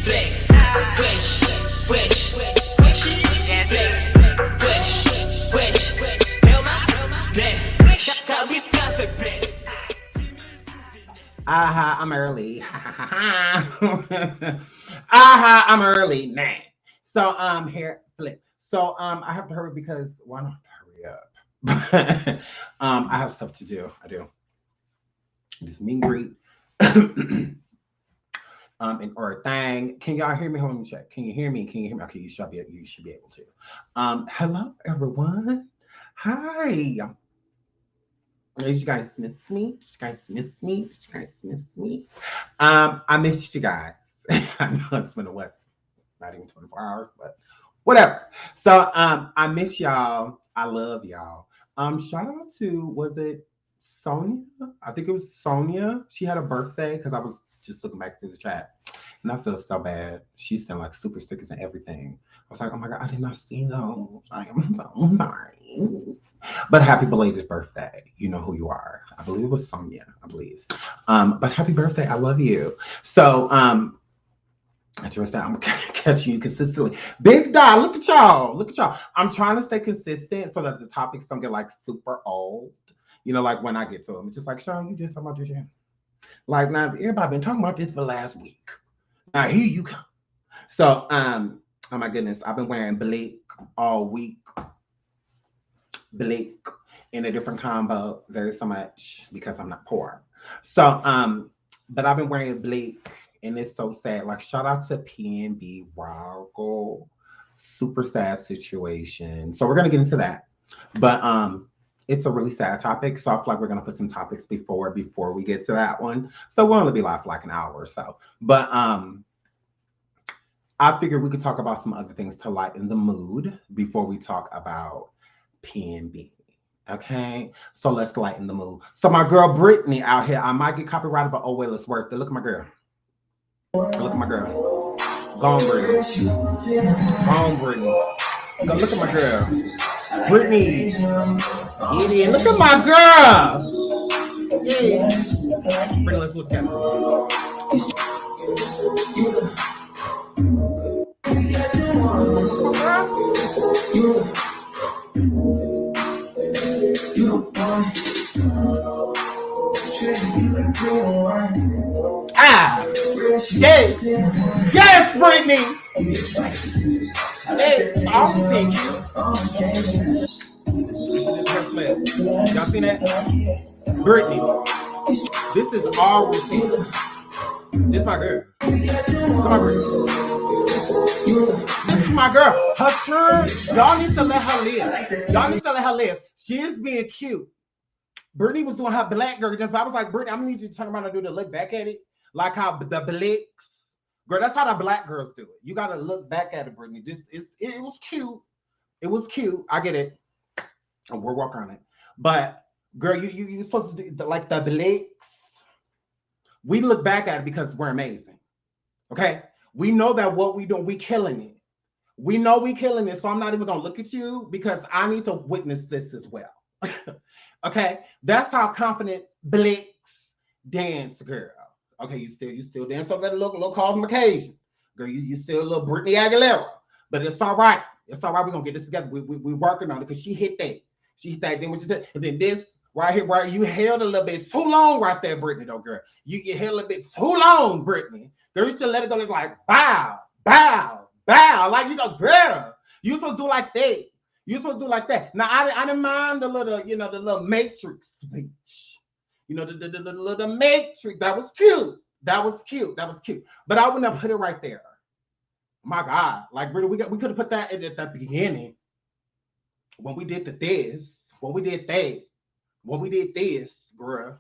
flex, fresh, fresh, fresh, flex, fresh, hell my bless, got with conflict bless. Aha, I'm early. I'm early now. So here flip. So I have to hurry because why not hurry up? I have stuff to do. I do. This meet and greet. And or a thing. Can y'all hear me? Hold on, let me check. Can you hear me? Can you hear me? Okay, you should be able to. Hello everyone. Hi. Did you guys miss me? Did you guys miss me? Did you guys miss me? I missed you guys. I know it's been not even 24 hours, but whatever. So I miss y'all. I love y'all. Shout out to, was it Sonia? I think it was Sonia. She had a birthday because I was just looking back through the chat. And I feel so bad. She sent like super stickers and everything. I was like, oh my God, I did not see those. I am so sorry. But happy belated birthday. You know who you are. I believe it was Sonia, I believe. But happy birthday. I love you. So I just said I'm gonna catch you consistently. Big Dot, look at y'all. Look at y'all. I'm trying to stay consistent so that the topics don't get like super old. You know, like when I get to them. It's just like, Sean, you just talking about this shit. Like now everybody been talking about this for the last week. Now here you come. So oh my goodness, I've been wearing black all week. Black in a different combo. There's so much because I'm not poor. So but I've been wearing black and it's so sad. Like shout out to PNB Rock. Super sad situation. So we're gonna get into that. But it's a really sad topic. So I feel like we're gonna put some topics before we get to that one. So we'll only be live for like an hour or so. But I figured we could talk about some other things to lighten the mood before we talk about PNB. Okay, so let's lighten the mood. So my girl Britney out here, I might get copyrighted, but oh well, it's worth it. Look at my girl. Look at my girl. Go on, Britney. Go on, Britney. Go look at my girl. Britney. Get in. Look at my girl. Yeah. Britney, let's look at Ah, yes, yes, Britney. Yes, I'll thank you. Y'all seen that? Britney, this is our routine. This is my girl. This is my girl. This is my girl. Her turn. Y'all need to let her live. Y'all need to let her live. She is being cute. Britney was doing her black girl. I was like, Britney, I'm gonna need you to turn around and do the look back at it. Like how the blacks. Girl, that's how the black girls do it. You gotta look back at it, Britney. It was cute. It was cute. I get it. And we're working on it. But girl, you supposed to do like the blacks. We look back at it because we're amazing. Okay? We know that what we do, we killing it. We know we killing it. So I'm not even gonna look at you because I need to witness this as well. Okay, that's how confident blacks dance, girl. Okay, you still dance over that little cosmic occasion, girl. You still a little Britney Aguilera, but it's all right. It's all right. We're gonna get this together. We working on it because she hit that. She hit that. Then what she said, and then this right here, right? You held a little bit too long right there, Britney. Though, girl, you held a little bit too long, Britney. Girl, you still let it go. It's like bow, bow, bow. Like you go, girl. You supposed to do like that. You're supposed to do like that. Now, I didn't mind the little Matrix speech. You know, the Matrix. That was cute. That was cute. That was cute. But I wouldn't have put it right there. My God. Like, really, we could have put that at the beginning. When we did this. When we did that. When we did this, girl.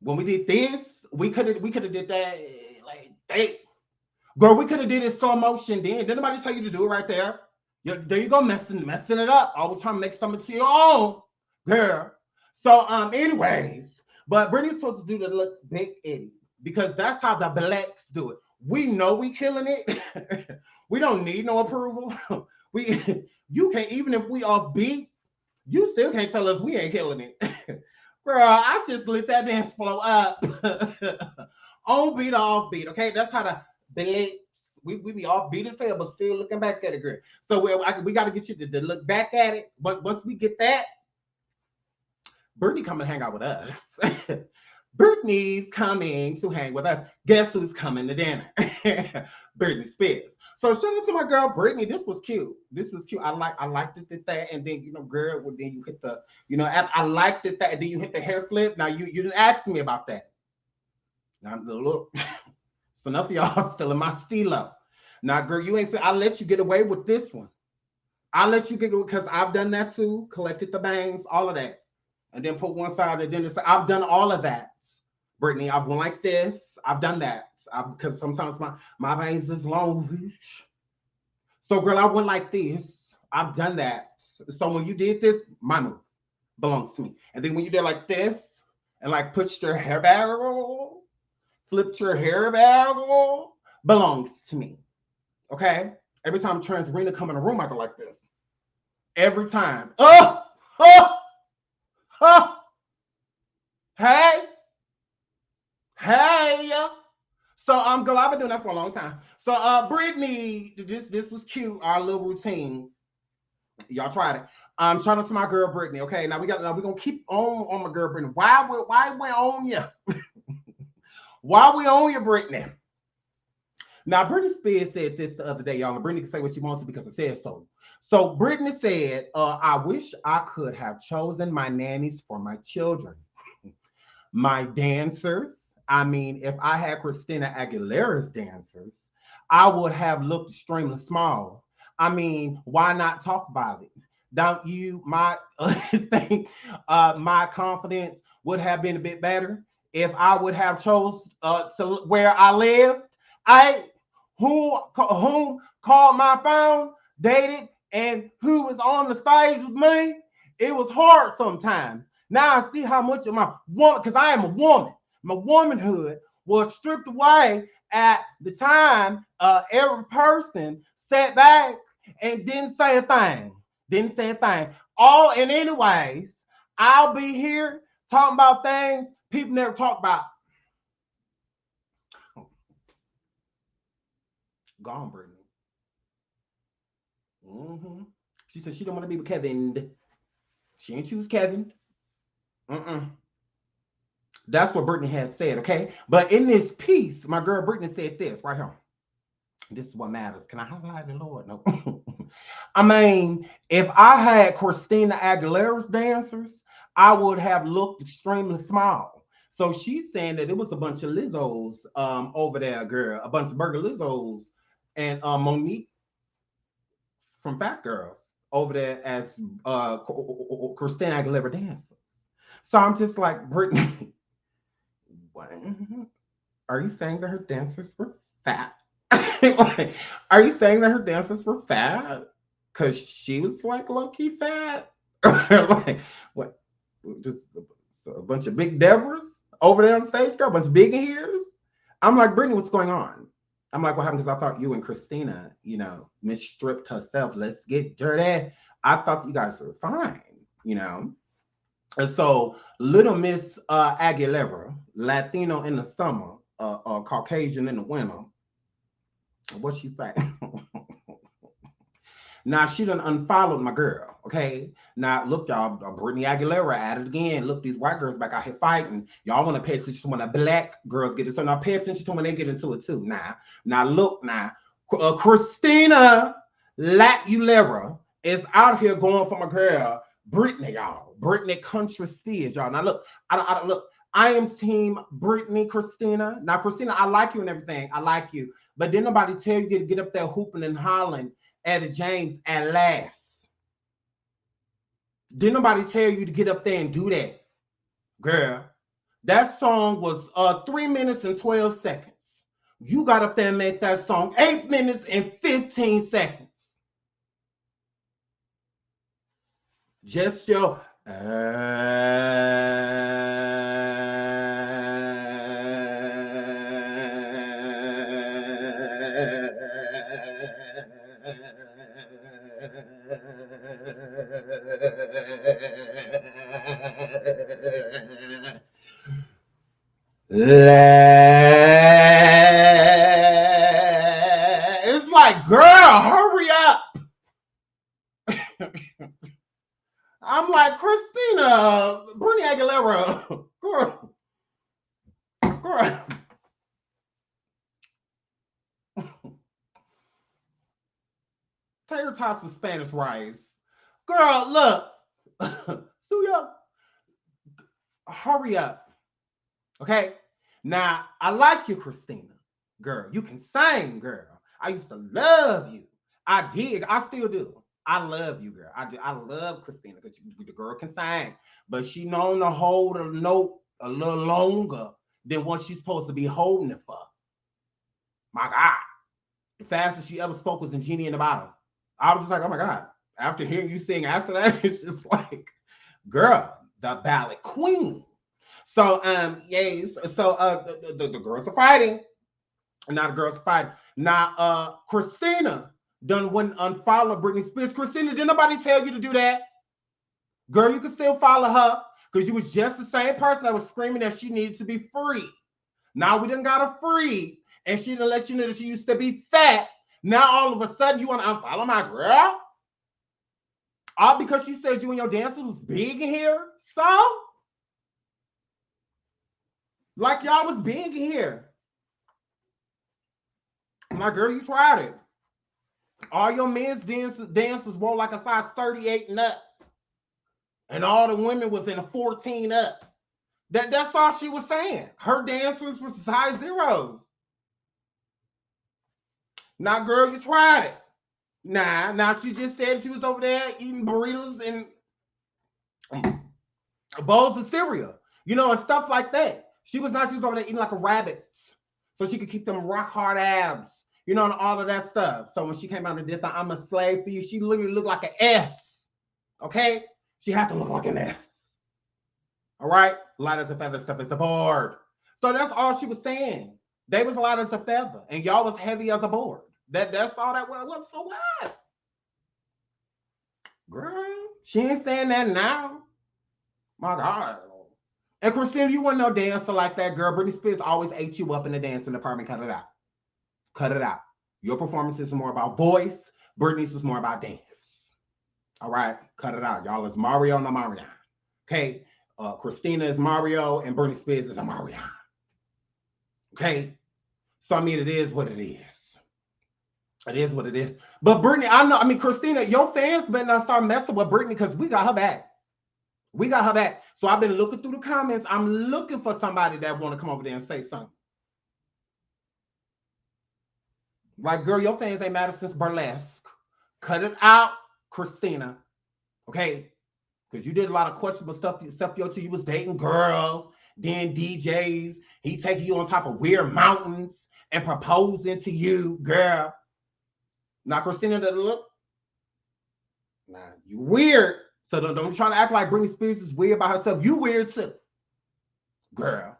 When we did this, we could have did that like that. Girl, we could have did it slow motion then. Did nobody tell you to do it right there? There you go, messing it up. Always trying to make something to your own, girl. So, anyways, but Britney's supposed to do the look big Eddie because that's how the blacks do it. We know we killing it. We don't need no approval. You can't, even if we off beat, you still can't tell us we ain't killing it. Girl, I just let that dance flow up. On beat or off beat, okay? That's how Billy. We be all beat as hell, but still looking back at it, girl. So we got to get you to look back at it. But once we get that, Britney come and hang out with us. Britney's coming to hang with us. Guess who's coming to dinner? Britney Spears. So shout out to my girl Britney. This was cute. This was cute. I liked it that, and then girl, well, then you hit the, I liked it that, and then you hit the hair flip. Now you didn't ask me about that. Now look, so enough of y'all still in my stilo. Now, girl, you ain't say I'll let you get away with this one. I'll let you get away because I've done that too. Collected the bangs, all of that, and then put one side and then I've done all of that. Britney, I've went like this. I've done that because sometimes my bangs is long. So, girl, I went like this. I've done that. So when you did this, my move belongs to me. And then when you did like this and like pushed your hair back, flipped your hair back, belongs to me. Okay? Every time Transrena come in the room, I go like this. Every time. Hey. So girl, I've been doing that for a long time. So Britney, this was cute. Our little routine. Y'all tried it. Shout out to my girl Britney. Okay, now we're gonna keep on my girl Britney. Why we on you? Why we on you, Britney? Now Britney Spears said this the other day, y'all. And Britney can say what she wants to because it says so. So Britney said, I wish I could have chosen my nannies for my children. My dancers. I mean, if I had Christina Aguilera's dancers, I would have looked extremely small. I mean, why not talk about it? Don't you think my confidence would have been a bit better if I would have chose where I lived? Who called my phone, dated, and who was on the stage with me? It was hard sometimes. Now I see how much of my woman, because I am a woman. My womanhood was stripped away at the time. Every person sat back and didn't say a thing. And anyways, I'll be here talking about things people never talk about. Gone, Britney. She said she don't want to be with Kevin. She ain't choose Kevin. That's what Britney had said, okay? But in this piece, my girl Britney said this right here. This is what matters. Can I highlight the Lord? No. I mean, if I had Christina Aguilera's dancers, I would have looked extremely small. So she's saying that it was a bunch of Lizzos over there, girl. A bunch of Burger Lizzos and Monique from Fat Girls over there as Christina Aguilera dancers. So I'm just like, Britney, what? Are you saying that her dancers were fat? Are you saying that her dancers were fat? Because she was like low-key fat? Like, what? Just a bunch of big Debras over there on stage, girl? A bunch of big ears? I'm like, Britney, what's going on? I'm like, what happened? Because I thought you and Christina, misstripped herself. Let's get dirty. I thought you guys were fine, And so Little Miss Aguilera, Latino in the summer, Caucasian in the winter. What's she saying? Now she done unfollowed my girl, okay? Now look, y'all, Britney Aguilera at it again. Look, these white girls back out here fighting. Y'all want to pay attention to when the black girls get it. So now pay attention to when they get into it too. Now look, Christina Aguilera is out here going for my girl Britney, y'all. Britney Country Spears, y'all. Now look, I am team Britney, Christina. Now, Christina, I like you and everything. I like you. But didn't nobody tell you to get up there hooping and hollering at James at last? Didn't nobody tell you to get up there and do that? Girl, that song was 3 minutes and 12 seconds. You got up there and made that song 8 minutes and 15 seconds. Just your tater tots with Spanish rice. Girl, look. Suya, hurry up. Okay? Now, I like you, Christina. Girl, you can sing, girl. I used to love you. I did. I still do. I love you, girl. I love Christina because the girl can sing. But she known to hold a note a little longer than what she's supposed to be holding it for. My God. The fastest she ever spoke was in Genie in the Bottle. I was just like, oh my God. After hearing you sing after that, it's just like, girl, the ballad queen. So, yes. So, the girls are fighting. Now the girls are fighting. Now, Christina done wouldn't unfollow Britney Spears. Christina, did nobody tell you to do that? Girl, you can still follow her because you was just the same person that was screaming that she needed to be free. Now we done got her free, and she done let you know that she used to be fat. Now all of a sudden you want to unfollow my girl? All because she said you and your dancer was big in here? So? Like y'all was big in here. My girl, you tried it. All your men's dancers wore like a size 38 and up. And all the women was in a 14 up. That's all she was saying. Her dancers was size zeros. Now, girl, you tried it. Now she just said she was over there eating burritos and bowls of cereal, and stuff like that. She was over there eating like a rabbit so she could keep them rock hard abs, and all of that stuff. So when she came out and did the I'm a slave for you, she literally looked like an S. Okay? She had to look like an S. All right? Light as a feather, stuff as a board. So that's all she was saying. They was light as a feather, and y'all was heavy as a board. That's all that was. So what? Girl, she ain't saying that now. My God. And Christina, you want no dancer like that, girl. Britney Spears always ate you up in the dancing department. Cut it out. Cut it out. Your performance is more about voice. Britney's is more about dance. All right? Cut it out. Y'all is Mario, no Marion. Okay? Christina is Mario, and Britney Spears is a Marion. Okay? So, I mean, it is what it is. It is what it is. But Britney, Christina, your fans better not start messing with Britney because we got her back. We got her back. So I've been looking through the comments. I'm looking for somebody that want to come over there and say something. Like, girl, your fans ain't matter since Burlesque. Cut it out, Christina. Okay? Because you did a lot of questionable stuff till you was dating girls, then DJs. He taking you on top of weird mountains and proposing to you, girl. Now, Christina doesn't look. Now, you weird. So don't try to act like Britney Spears is weird by herself. You weird too. Girl.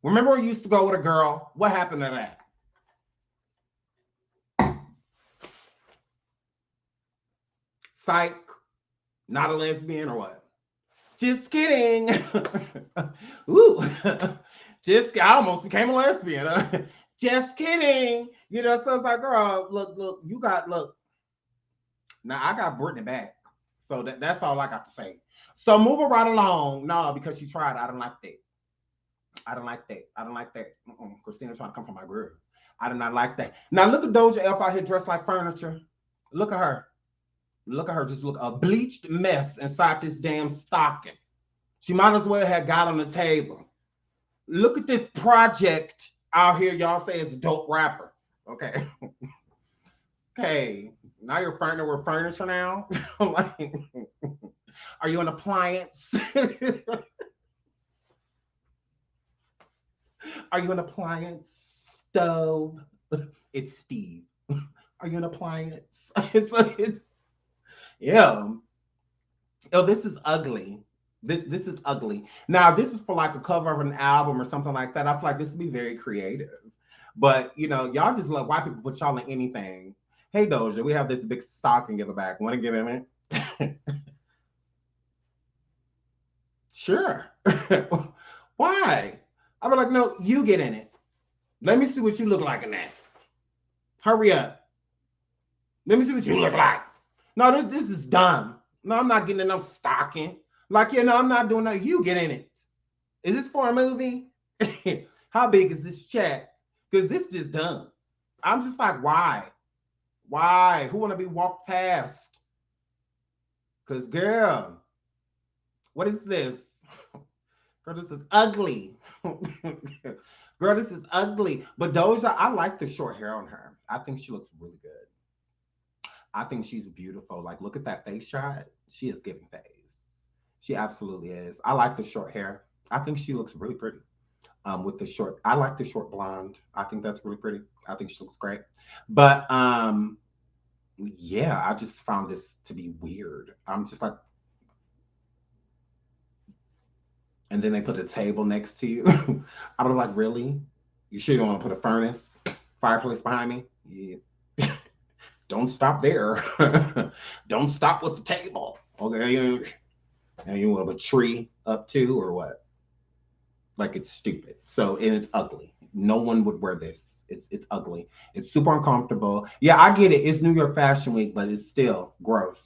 Remember when you used to go with a girl? What happened to that? Psych. Not a lesbian or what? Just kidding. Ooh. I almost became a lesbian. Just kidding. So it's like, girl, look, you got, look. Now, I got Britney back. So that's all I got to say. So moving right along. No, because she tried. I don't like that. I don't like that. Christina trying to come from my girl. I do not like that. Now, look at Doja F out here dressed like furniture. Look at her. Look at her. Just look, a bleached mess inside this damn stocking. She might as well have got on the table. Look at this project out here. Y'all say it's a dope rapper. Okay. Okay. Now you're flirting with furniture now? Like, are you an appliance? Are you an appliance? Stove? It's Steve. Are you an appliance? It's yeah. Oh, this is ugly. This is ugly. Now, this is for like a cover of an album or something like that. I feel like this would be very creative. But, y'all just let white people put y'all in anything. Hey, Doja, we have this big stocking in the back. Want to get in it? Sure. Why? I'll be like, no, you get in it. Let me see what you look like in that. Hurry up. Let me see what you look like. No, this is dumb. No, I'm not getting enough stocking. Like, I'm not doing that. You get in it. Is this for a movie? How big is this check? Because this is dumb. I'm just like, why? Why? Who want to be walked past? Because, girl, what is this? Girl, this is ugly. Girl, this is ugly. But Doja, I like the short hair on her. I think she looks really good. I think she's beautiful. Like, look at that face shot. She is giving face. She absolutely is. I like the short hair. I think she looks really pretty. With the short, I like the short blonde. I think that's really pretty. I think she looks great. But yeah, I just found this to be weird. I'm just like, and then they put a table next to you. I was like, really? You sure you don't want to put a furnace, fireplace behind me? Yeah. Don't stop there. Don't stop with the table. Okay. And you want a tree up too, or what? Like it's stupid. So and it's ugly. No one would wear this. It's ugly. It's super uncomfortable. Yeah, I get it. It's New York Fashion Week, but it's still gross.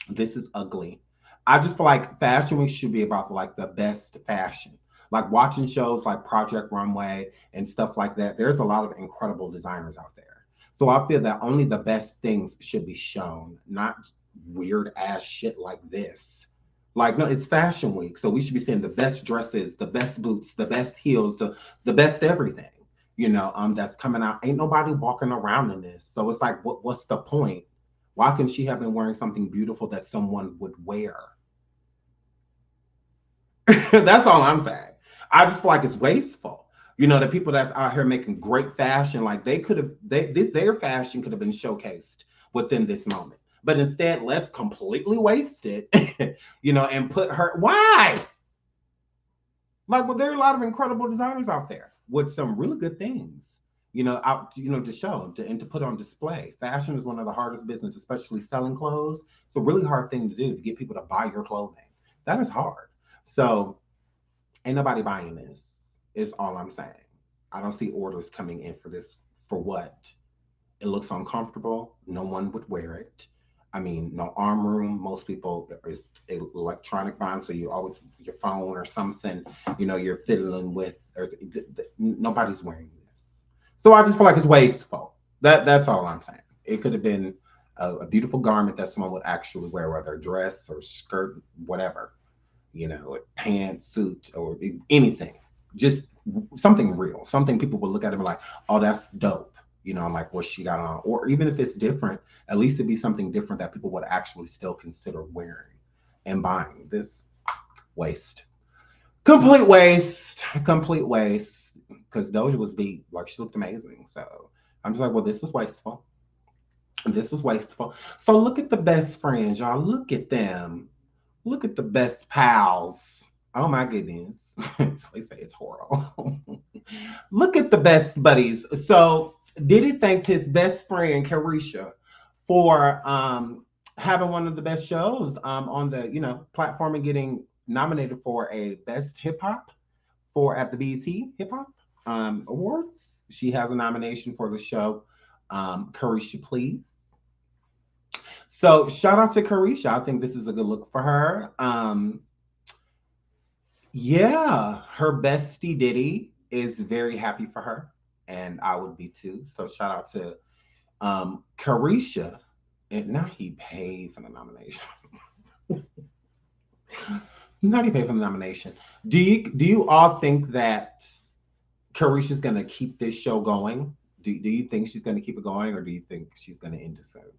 This is ugly. I just feel like Fashion Week should be about like the best fashion. Like watching shows like Project Runway and stuff like that. There's a lot of incredible designers out there. So I feel that only the best things should be shown, not weird ass shit like this. Like no, it's Fashion Week, so we should be seeing the best dresses, the best boots, the best heels, the best everything. That's coming out. Ain't nobody walking around in this, so it's like, what's the point? Why couldn't she have been wearing something beautiful that someone would wear? That's all I'm saying. I just feel like it's wasteful. The people that's out here making great fashion, like they could have, their fashion could have been showcased within this moment. But instead, let's completely waste it, and put her. Why? Like, well, there are a lot of incredible designers out there with some really good things, to show and to put on display. Fashion is one of the hardest business, especially selling clothes. It's a really hard thing to do to get people to buy your clothing. That is hard. So ain't nobody buying this, is all I'm saying. I don't see orders coming in for this. For what? It looks uncomfortable. No one would wear it. I mean, no arm room. Most people is electronic bond, so you always your phone or something, you're fiddling with. Or nobody's wearing this. So I just feel like it's wasteful. That's all I'm saying. It could have been a beautiful garment that someone would actually wear, whether a dress or skirt, whatever. A pants, suit, or anything. Just something real, something people would look at and be like, oh, that's dope. Like what she got on. Or even if it's different, at least it'd be something different that people would actually still consider wearing and buying. This waste. Complete waste. Complete waste. Because Doja was beat. Like she looked amazing. So I'm just like, well, this was wasteful. This was wasteful. So look at the best friends, y'all. Look at them. Look at the best pals. Oh my goodness. They say it's horrible. Look at the best buddies. So Diddy thanked his best friend Karisha for having one of the best shows on the platform and getting nominated for a best hip hop at the BET Hip Hop Awards. She has a nomination for the show. Karisha, please. So shout out to Karisha. I think this is a good look for her. Yeah, her bestie Diddy is very happy for her, and I would be too. So shout out to Karisha. And now he paid for the nomination. Not he paid for the nomination. Do you all think that Karisha's gonna keep this show going? Do you think she's gonna keep it going, or do you think she's gonna end it soon?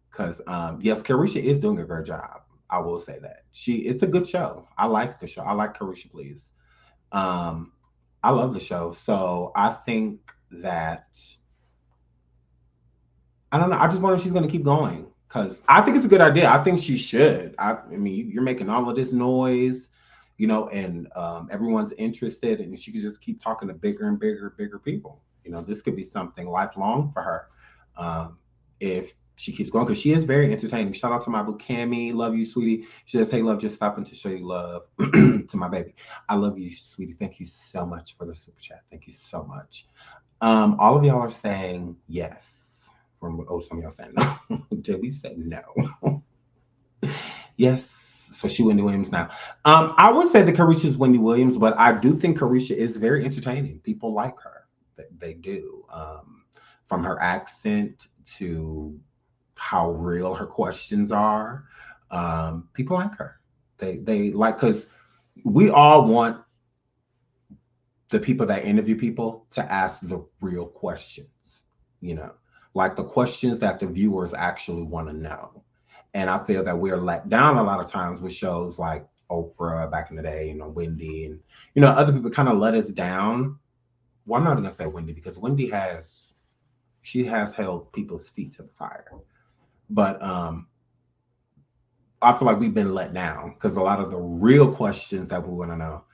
Because yes, Karisha is doing a great job. I will say that it's a good show. I like the show. I like Karisha, please. I love the show. So I think that I don't know. I just wonder if she's going to keep going because I think it's a good idea. I think she should. I mean, you're making all of this noise, and everyone's interested, and she could just keep talking to bigger and bigger people. This could be something lifelong for her if she keeps going because she is very entertaining. Shout out to my boo Cammy. Love you, sweetie. She says, hey, love, just stopping to show you love to my baby. I love you, sweetie. Thank you so much for the super chat. Thank you so much. All of y'all are saying yes. Some of y'all saying no. Debbie said no. Yes. So she Wendy Williams now. I would say that Karisha is Wendy Williams, but I do think Karisha is very entertaining. People like her. They do. From her accent to how real her questions are. People like her. They like, because we all want the people that interview people to ask the real questions, you know, like the questions that the viewers actually want to know. And I feel that we're let down a lot of times with shows like Oprah back in the day, you know, Wendy, and you know, other people kind of let us down. Well, I'm not gonna say Wendy, because Wendy has, she has held people's feet to the fire. But I feel like we've been let down because a lot of the real questions that we want to know,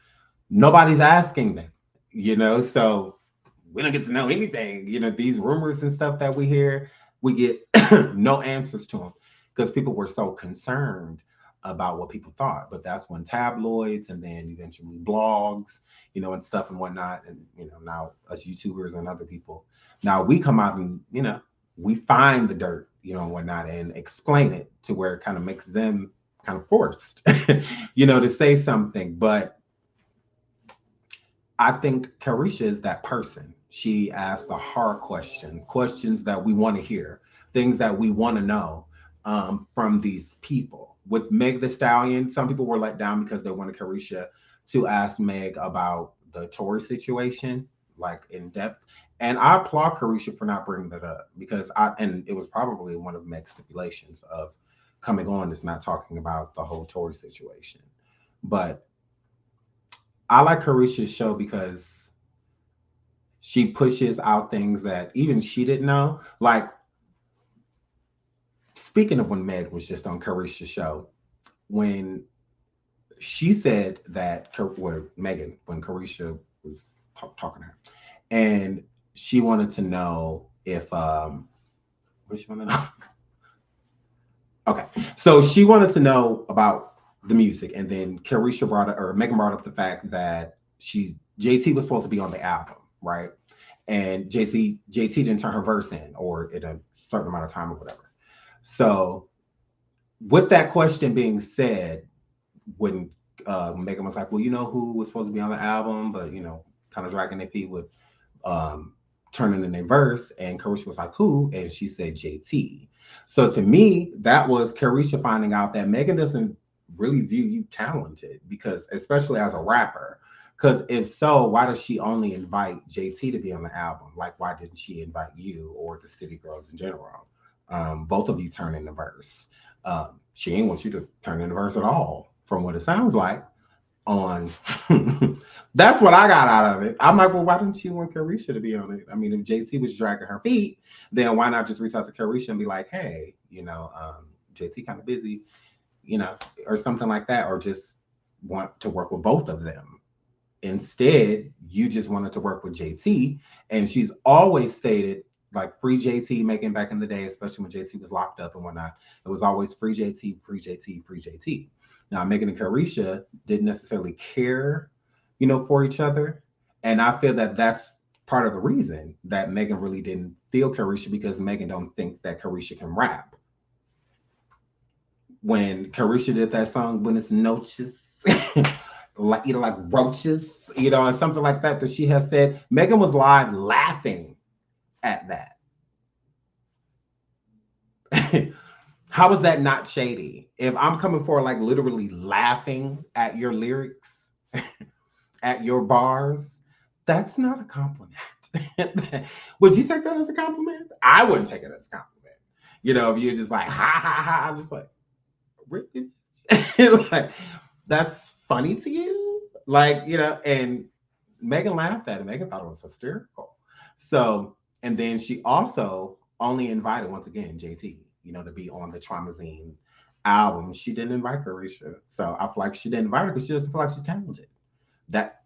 nobody's asking them, you know, so we don't get to know anything. You know, these rumors and stuff that we hear, we get no answers to them because people were so concerned about what people thought. But that's when tabloids and then eventually blogs, you know, and stuff and whatnot. And, you know, now us YouTubers and other people, now we come out and, you know, we find the dirt, you know, and whatnot, and explain it to where it kind of makes them kind of forced, you know, to say something. But I think Karisha is that person. She asks the hard questions, questions that we want to hear, things that we want to know from these people. With Meg the Stallion, some people were let down because they wanted Karisha to ask Meg about the Tory situation, like in depth. And I applaud Karisha for not bringing that up because and it was probably one of Meg's stipulations of coming on is not talking about the whole Tory situation. But I like Karisha's show because she pushes out things that even she didn't know. Like, speaking of when Meg was just on Karisha's show, when she said that, well, Megan, when Karisha was talking to her, and she wanted to know if, what did she want to know? Okay, so she wanted to know about the music, and then Karisha brought up, or Megan brought up the fact that JT was supposed to be on the album, right? And JT didn't turn her verse in, or in a certain amount of time or whatever. So with that question being said, when Megan was like, well, you know who was supposed to be on the album, but you know, kind of dragging their feet with turning in their verse, and Karisha was like, who? And she said JT. So to me, that was Karisha finding out that Megan doesn't really view you talented, because especially as a rapper, because if so, why does she only invite JT to be on the album? Like, why didn't she invite you or the City Girls in general? Both of you turn in the verse. She ain't want you to turn in the verse at all, from what it sounds like. On that's what I got out of it. I'm like, well, why didn't you want Karisha to be on it? I mean, if JT was dragging her feet, then why not just reach out to Karisha and be like, hey, you know, JT kind of busy, you know, or something like that, or just want to work with both of them. Instead, you just wanted to work with JT, and she's always stated, like, free JT, making back in the day, especially when JT was locked up and whatnot, it was always free JT, free JT, free JT. Now, Megan and Karisha didn't necessarily care, you know, for each other. And I feel that that's part of the reason that Megan really didn't feel Karisha, because Megan don't think that Karisha can rap. When Karisha did that song, Buenas Noches, like, you know, like roaches, you know, and something like that, that she has said, Megan was live laughing at that. How is that not shady? If I'm coming for, like, literally laughing at your lyrics, at your bars, that's not a compliment. Would you take that as a compliment? I wouldn't take it as a compliment. You know, if you're just like, ha, ha, ha, I'm just like, really? Like, that's funny to you? Like, you know, and Megan laughed at it. Megan thought it was hysterical. So, and then she also only invited, once again, JT, you know, to be on the Traumazine album. She didn't invite Karisha. So I feel like she didn't invite her because she doesn't feel like she's talented. That,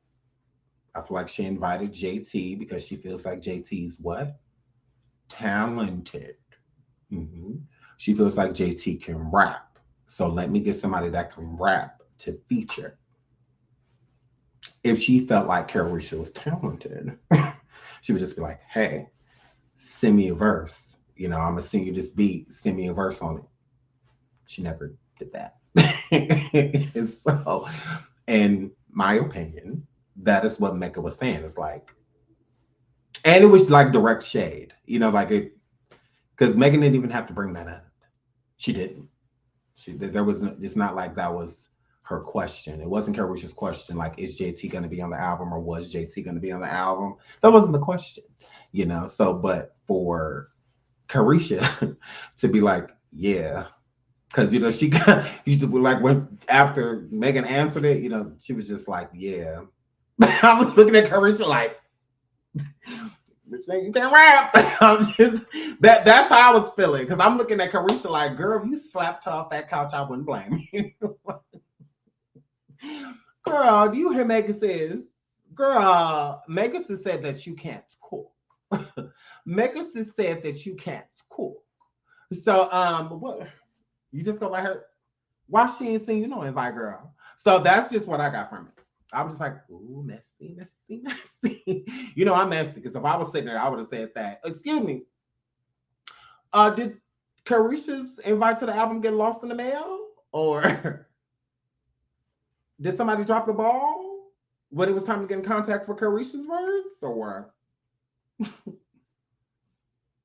I feel like she invited JT because she feels like JT's what? Talented. Mm-hmm. She feels like JT can rap. So let me get somebody that can rap to feature. If she felt like Karisha was talented, she would just be like, hey, send me a verse. You know, I'm gonna send you this beat, send me a verse on it. She never did that. So, in my opinion, that is what Mecca was saying. It's like, and it was like direct shade, you know, like it, Because Megan didn't even have to bring that up. She didn't. There was no, it's not like that was her question. It wasn't Karisha's question, like, is JT going to be on the album or was JT going to be on the album? That wasn't the question, you know? So, but for Karisha to be like, yeah, because, you know, she got, used to be like, when after Megan answered it, you know, she was just like, yeah. I was looking at Karisha like, you can't rap. That's how I was feeling, because I'm looking at Karisha like, girl, if you slapped her off that couch, I wouldn't blame you. Girl, do you hear Megan says? Girl, Megan said that you can't cook. Megan said that you can't cook. So what? You just gonna let her? Why she ain't seen you no invite, girl? So that's just what I got from it. I was just like, ooh, messy, messy, messy. You know, I'm messy, because if I was sitting there, I would have said that. Excuse me. Did Karisha's invite to the album get lost in the mail? Or did somebody drop the ball when it was time to get in contact for Karisha's verse? Or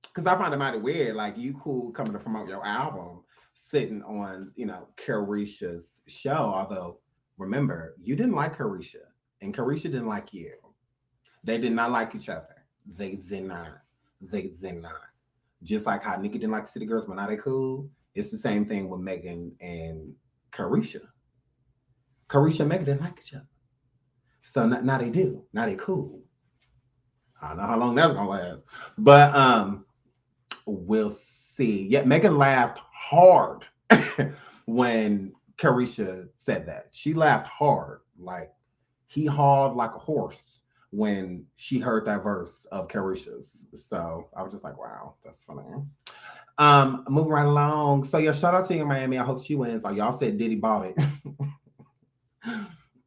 because I find it mighty weird, like, you cool coming to promote your album, sitting on, you know, Karisha's show. Although, remember, you didn't like Karisha, and Karisha didn't like you. They did not like each other. They did not. They did not. Just like how Nicki didn't like City Girls, but now they cool. It's the same thing with Megan and Karisha. Karisha and Megan didn't like each other. So now they do. Now they cool. I don't know how long that's gonna last. But we'll see. Yeah, Megan laughed hard when Karisha said that. She laughed hard. Like, he hauled like a horse when she heard that verse of Karisha's. So I was just like, wow, that's funny. Moving right along. So yeah, shout out to you, Miami. I hope she wins. Oh, y'all said Diddy bought it.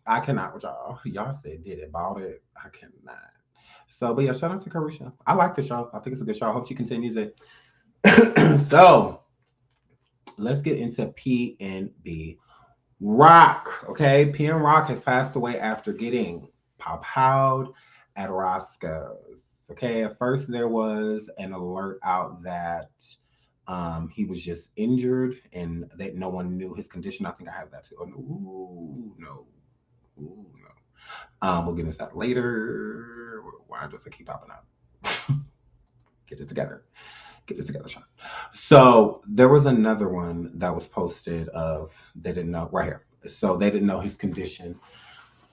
I cannot with y'all. Y'all said Diddy bought it. I cannot. So, but yeah, shout out to Karisha. I like the show. I think it's a good show. I hope she continues it. So let's get into PNB Rock. Okay, PNB Rock has passed away after getting pow-powed at Roscoe's. Okay, at first there was an alert out that he was just injured and that no one knew his condition. I think I have that too. Oh, no. Ooh, no. We'll get into that later. Why does it keep popping up? Get it together. Get it together, Sean. So there was another one that was posted of, they didn't know, right here. So they didn't know his condition.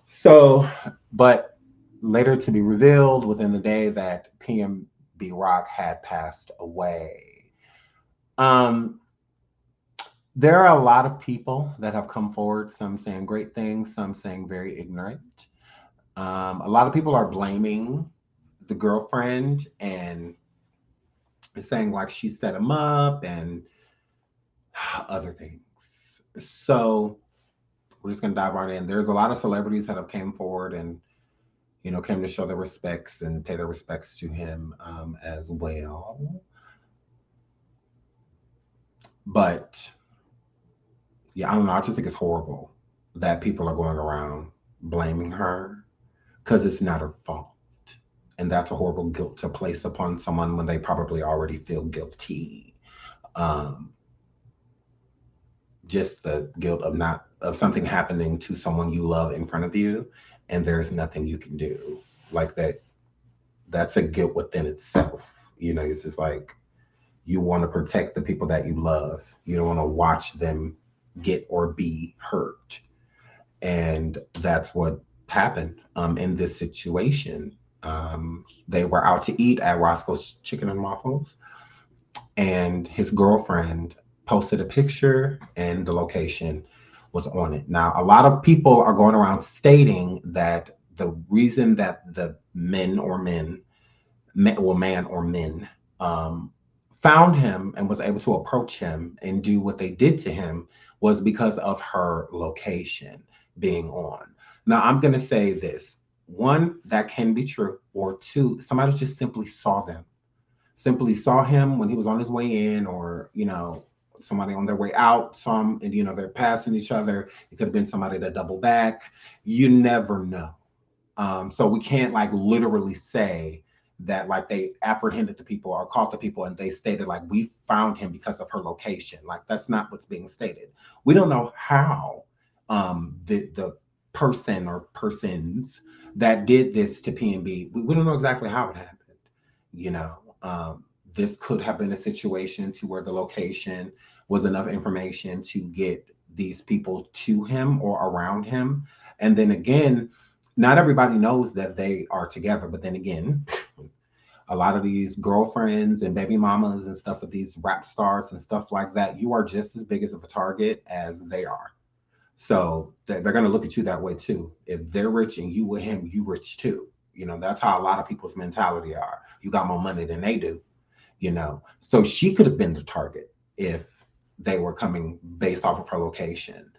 So, but later to be revealed within the day that PNB Rock had passed away. There are a lot of people that have come forward, some saying great things, some saying very ignorant. A lot of people are blaming the girlfriend and saying like she set him up and other things. So we're just gonna dive right in. There's a lot of celebrities that have came forward and, you know, came to show their respects and pay their respects to him as well. But yeah, I don't know. I just think it's horrible that people are going around blaming her because it's not her fault. And that's a horrible guilt to place upon someone when they probably already feel guilty. Just the guilt of something happening to someone you love in front of you, and there's nothing you can do. Like that's a guilt within itself. You know, it's just like, you want to protect the people that you love. You don't want to watch them get or be hurt. And that's what happened in this situation. They were out to eat at Roscoe's Chicken and Waffles, and his girlfriend posted a picture and the location was on it. Now, a lot of people are going around stating that the reason that the man or men found him and was able to approach him and do what they did to him was because of her location being on. Now, I'm going to say this. One, that can be true. Or two, somebody just simply saw him when he was on his way in, or, you know, somebody on their way out, some, and, you know, they're passing each other. It could have been somebody that doubled back. You never know. So we can't like literally say that like they apprehended the people or caught the people and they stated like we found him because of her location. Like that's not what's being stated. We don't know how the person or persons that did this to PNB, we don't know exactly how it happened. You know, this could have been a situation to where the location was enough information to get these people to him or around him. And then again, not everybody knows that they are together, but then again, a lot of these girlfriends and baby mamas and stuff of these rap stars and stuff like that, you are just as big as of a target as they are. So they're going to look at you that way too. If they're rich and you with him, you rich too. You know, that's how a lot of people's mentality are. You got more money than they do, you know. So she could have been the target if they were coming based off of her location.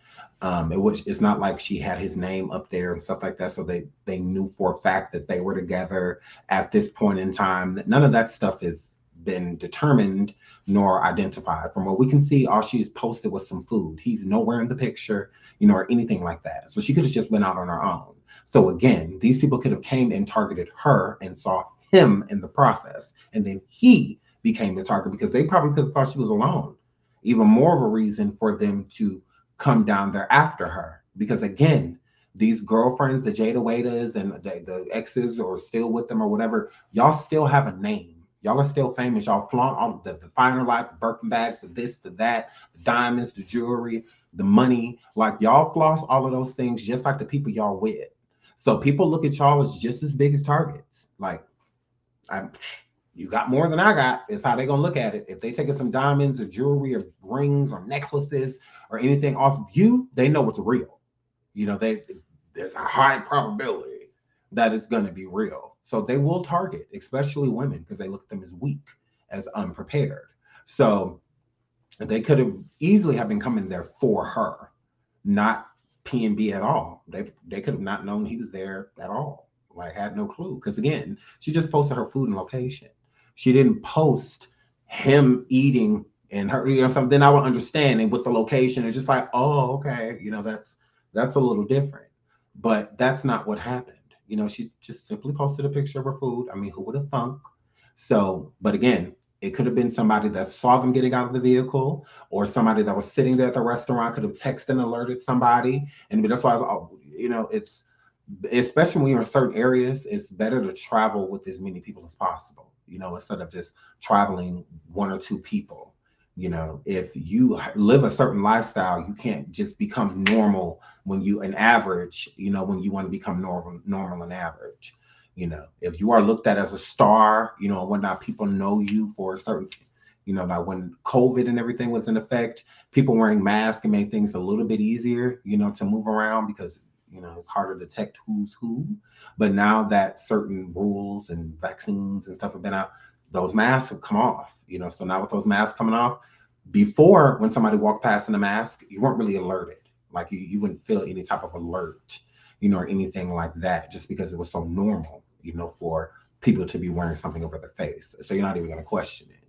It's not like she had his name up there and stuff like that. So they knew for a fact that they were together at this point in time. None of that stuff has been determined nor identified. From what we can see, all she's posted was some food. He's nowhere in the picture, you know, or anything like that. So she could have just went out on her own. So again, these people could have came and targeted her and saw him in the process. And then he became the target because they probably could have thought she was alone. Even more of a reason for them to come down there after her. Because again, these girlfriends, the Jada Waiters and the exes or still with them or whatever, y'all still have a name. Y'all are still famous. Y'all flaunt all of the finer life, the Birkin bags, the this, the that, the diamonds, the jewelry, the money. Like y'all floss all of those things just like the people y'all with. So people look at y'all as just as big as targets. Like, you got more than I got, is how they're going to look at it. If they taking some diamonds or jewelry or rings or necklaces or anything off of you, they know it's real. You know, there's a high probability that it's going to be real. So they will target, especially women, because they look at them as weak, as unprepared. So they could have easily have been coming there for her, not PNB at all. They could have not known he was there at all. Like, had no clue. Because again, she just posted her food and location. She didn't post him eating and her, you know, something. Then I would understand. And with the location, it's just like, oh, okay, you know, that's a little different. But that's not what happened. You know, she just simply posted a picture of her food. I mean, who would have thunk? So, but again, it could have been somebody that saw them getting out of the vehicle, or somebody that was sitting there at the restaurant could have texted and alerted somebody. And that's why I was, you know, it's, especially when you're in certain areas, it's better to travel with as many people as possible, you know, instead of just traveling one or two people. You know, if you live a certain lifestyle, you can't just become normal when you an average, you know, when you want to become normal and average. You know, if you are looked at as a star, you know, and whatnot, people know you for a certain, you know, like when COVID and everything was in effect, people wearing masks and made things a little bit easier, you know, to move around because, you know, it's harder to detect who's who. But now that certain rules and vaccines and stuff have been out, those masks have come off, you know. So now with those masks coming off, before when somebody walked past in a mask, you weren't really alerted. Like you wouldn't feel any type of alert, you know, or anything like that, just because it was so normal, you know, for people to be wearing something over their face. So you're not even going to question it.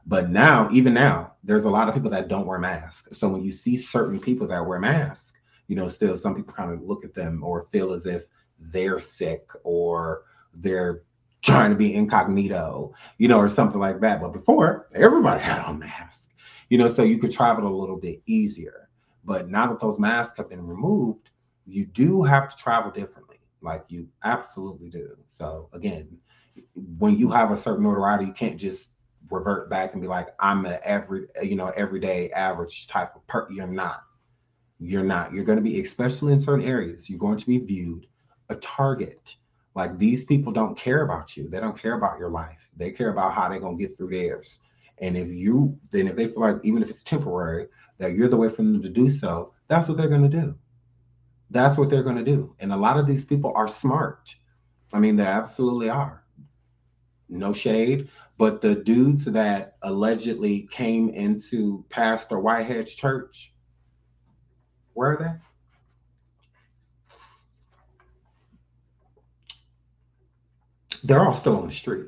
But now, even now, there's a lot of people that don't wear masks. So when you see certain people that wear masks, you know, still some people kind of look at them or feel as if they're sick or they're trying to be incognito, you know, or something like that. But before, everybody had on masks, you know, so you could travel a little bit easier. But now that those masks have been removed, you do have to travel differently. Like you absolutely do. So again, when you have a certain notoriety, you can't just revert back and be like, I'm an everyday average type of person. You're not. You're not. You're going to be, especially in certain areas, you're going to be viewed a target. Like these people don't care about you. They don't care about your life. They care about how they're going to get through theirs. And if they feel like, even if it's temporary, that you're the way for them to do so, that's what they're going to do. That's what they're going to do. And a lot of these people are smart. I mean, they absolutely are. No shade. But the dudes that allegedly came into Pastor Whitehead's church, where are they? They're all still on the street.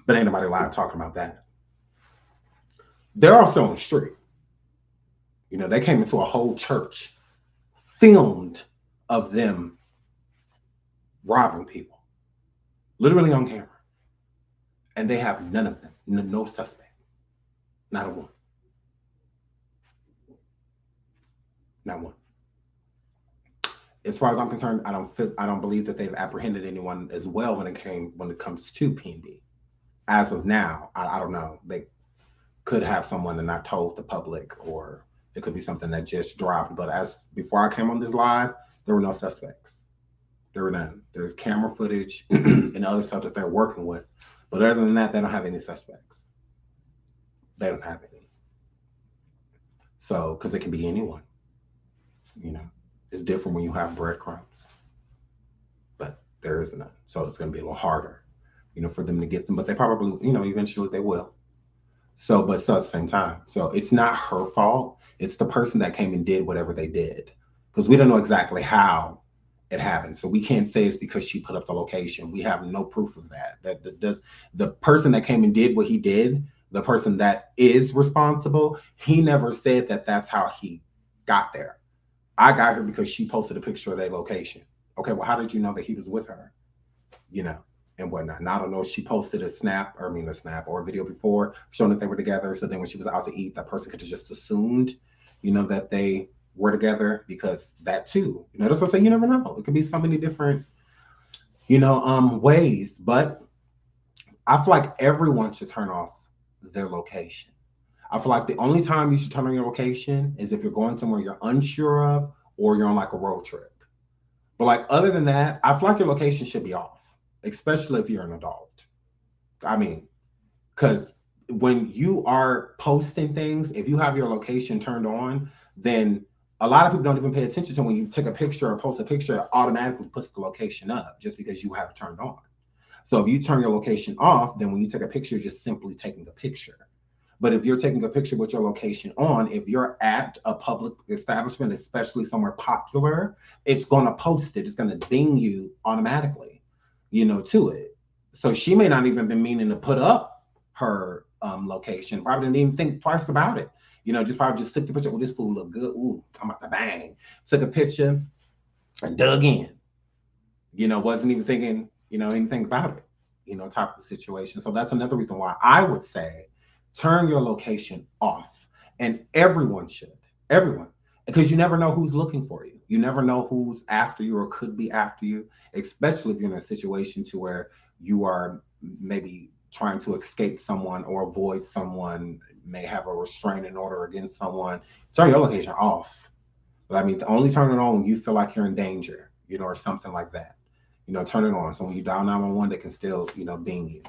But ain't nobody live talking about that. They're all still on the street. You know, they came into a whole church, filmed of them robbing people, literally on camera. And they have none of them, no suspect, not a one, not one. As far as I'm concerned, I don't believe that they've apprehended anyone as well when it comes to PNB. As of now, I don't know. They could have someone and not told the public, or it could be something that just dropped. But as before I came on this live, there were no suspects. There were none. There's camera footage and other stuff that they're working with. But other than that, they don't have any suspects. They don't have any. So, because it can be anyone, it's different when you have breadcrumbs, but there is none. So it's going to be a little harder, for them to get them, but they probably, eventually they will. So at the same time, so it's not her fault. It's the person that came and did whatever they did, because we don't know exactly how it happened. So we can't say it's because she put up the location. We have no proof of that. The person that came and did what he did, the person that is responsible, he never said that that's how he got there. I got her because she posted a picture of their location. Okay, well, how did you know that he was with her? And whatnot. And I don't know if she posted a snap or a video before showing that they were together. So then when she was out to eat, that person could have just assumed, that they were together, because that too, that's what I say, you never know. It could be so many different, ways. But I feel like everyone should turn off their location. I feel like the only time you should turn on your location is if you're going somewhere you're unsure of, or you're on like a road trip. But like other than that, I feel like your location should be off, especially if you're an adult. I mean, because when you are posting things, if you have your location turned on, then a lot of people don't even pay attention to when you take a picture or post a picture, it automatically puts the location up just because you have it turned on. So if you turn your location off, then when you take a picture, you're just simply taking a picture. But if you're taking a picture with your location on, if you're at a public establishment, especially somewhere popular, it's going to post it. It's going to ding you automatically, to it. So she may not even been meaning to put up her location. Probably didn't even think twice about it. Probably just took the picture. Oh, this food look good. Ooh, I'm about to bang. Took a picture and dug in. Wasn't even thinking, anything about it, type of situation. So that's another reason why I would say turn your location off. And everyone should. Everyone. Because you never know who's looking for you. You never know who's after you or could be after you, especially if you're in a situation to where you are maybe trying to escape someone or avoid someone, may have a restraining order against someone. Turn your location off. But I mean, only turn it on when you feel like you're in danger, or something like that. Turn it on. So when you dial 911, they can still, bing you,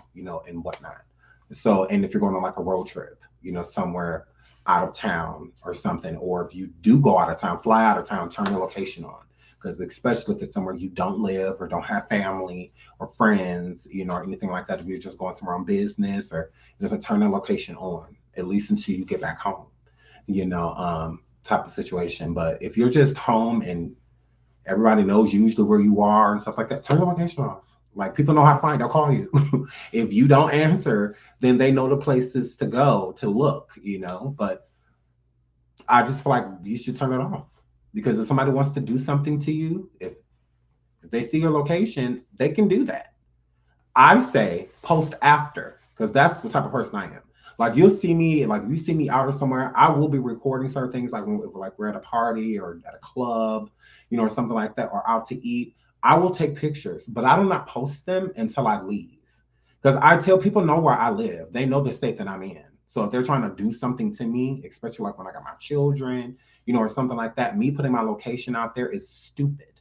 and whatnot. So, and if you're going on like a road trip, somewhere out of town or something, or if you do go out of town, fly out of town, turn your location on. Because especially if it's somewhere you don't live or don't have family or friends, or anything like that, if you're just going somewhere on business, or turn the location on, at least until you get back home, type of situation. But if you're just home and everybody knows usually where you are and stuff like that, turn your location off. Like, people know how to find, they'll call you. If you don't answer, then they know the places to go to look, but I just feel like you should turn it off, because if somebody wants to do something to you, if they see your location, they can do that. I say post after, because that's the type of person I am. Like, you'll see me, like, if you see me out or somewhere, I will be recording certain things, like when we're at a party or at a club, or something like that, or out to eat. I will take pictures, but I do not post them until I leave. Because I tell people know where I live. They know the state that I'm in. So if they're trying to do something to me, especially like when I got my children, or something like that, me putting my location out there is stupid.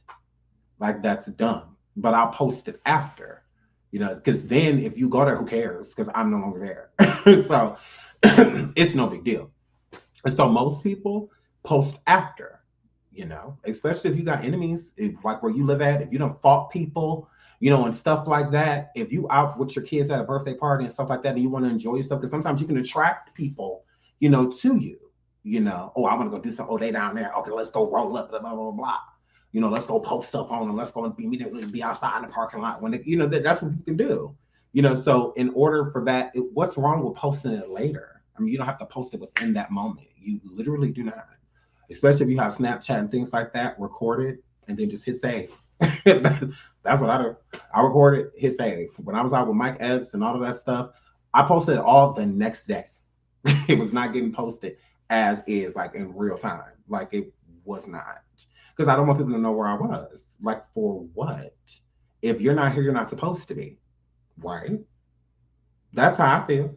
Like, that's dumb. But I'll post it after, because then if you go there, who cares? Because I'm no longer there. So it's no big deal. And so most people post after. Especially if you got enemies, like where you live at, if you don't fought people, and stuff like that. If you out with your kids at a birthday party and stuff like that, and you want to enjoy yourself, because sometimes you can attract people, to you, oh, I want to go do something. Oh, they down there. Okay, let's go roll up, blah, blah, blah, blah. Let's go post up on them. Let's go and be outside in the parking lot when that's what you can do. So in order for that, what's wrong with posting it later? I mean, you don't have to post it within that moment. You literally do not. Especially if you have Snapchat and things like that recorded, and then just hit save. That's what I do. I recorded, hit save. When I was out with Mike Epps and all of that stuff, I posted it all the next day. It was not getting posted as is, like in real time. Like it was not. Because I don't want people to know where I was. Like for what? If you're not here, you're not supposed to be. Right? That's how I feel.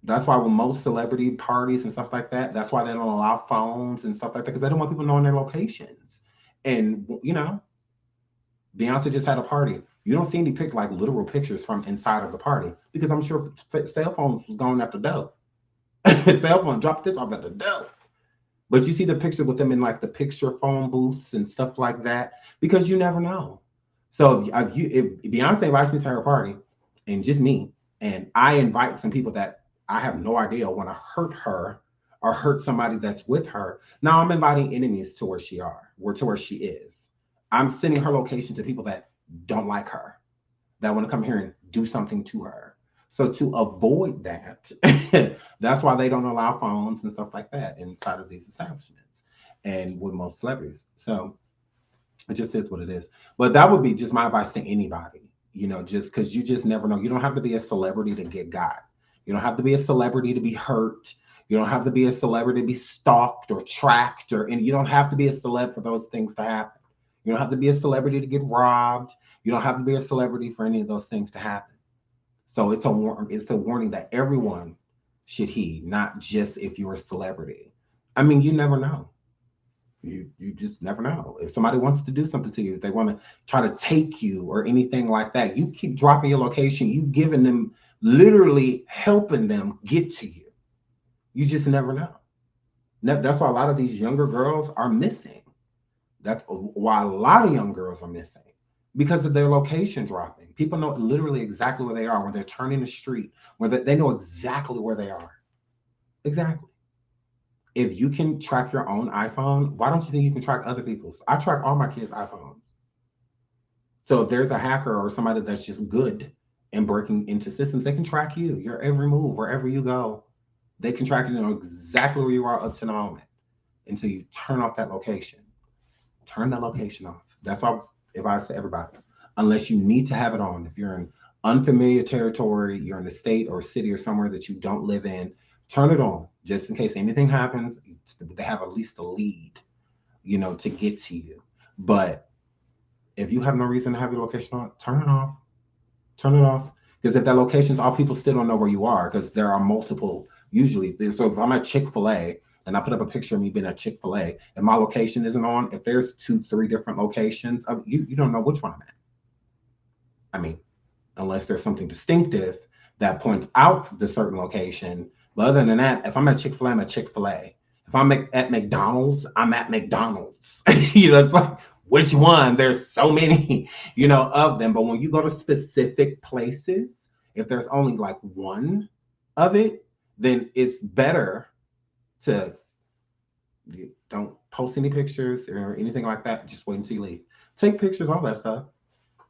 That's why with most celebrity parties and stuff like that, that's why they don't allow phones and stuff like that, because they don't want people knowing their locations. And you know, Beyonce just had a party. You don't see any like literal pictures from inside of the party because I'm sure cell phones was going at the door. Cell phone dropped this off at the door. But you see the picture with them in like the picture phone booths and stuff like that because you never know. So if Beyonce invites me to her party and just me, and I invite some people that I have no idea want to hurt her or hurt somebody that's with her, now I'm inviting enemies to where she is. I'm sending her location to people that don't like her, that want to come here and do something to her. So to avoid that, that's why they don't allow phones and stuff like that inside of these establishments and with most celebrities. So it just is what it is. But that would be just my advice to anybody, you know, just because you just never know. You don't have to be a celebrity to get got. You don't have to be a celebrity to be hurt. You don't have to be a celebrity to be stalked or tracked, and you don't have to be a celeb for those things to happen. You don't have to be a celebrity to get robbed. You don't have to be a celebrity for any of those things to happen. So it's a warning that everyone should heed, not just if you're a celebrity. I mean, you never know. You just never know. If somebody wants to do something to you, if they want to try to take you or anything like that, you keep dropping your location, you giving them, literally helping them get to you. You just never know. That's why a lot of these younger girls are missing. That's why a lot of young girls are missing, because of their location dropping. People know literally exactly where they are, when they're turning the street, where they know exactly where they are. Exactly. If you can track your own iPhone, why don't you think you can track other people's? I track all my kids' iPhones. So if there's a hacker or somebody that's just good in breaking into systems, they can track you, your every move, wherever you go. They can track you, know exactly where you are up to the moment until you turn off that location. Turn that location off. That's all advice to everybody. Unless you need to have it on. If you're in unfamiliar territory, you're in a state or a city or somewhere that you don't live in, turn it on just in case anything happens. They have at least a lead, you know, to get to you. But if you have no reason to have your location on, turn it off. Turn it off. Because if that location's off, people still don't know where you are, because there are multiple usually. So if I'm at Chick-fil-A and I put up a picture of me being at Chick-fil-A and my location isn't on, if there's 2-3 different locations, you don't know which one I'm at. I mean, unless there's something distinctive that points out the certain location. But other than that, if I'm at Chick-fil-A, I'm at Chick-fil-A. If I'm at McDonald's, I'm at McDonald's. You know, it's like, which one? There's so many, you know, of them. But when you go to specific places, if there's only like one of it, then it's better to don't post any pictures or anything like that. Just wait until you leave. Take pictures, all that stuff.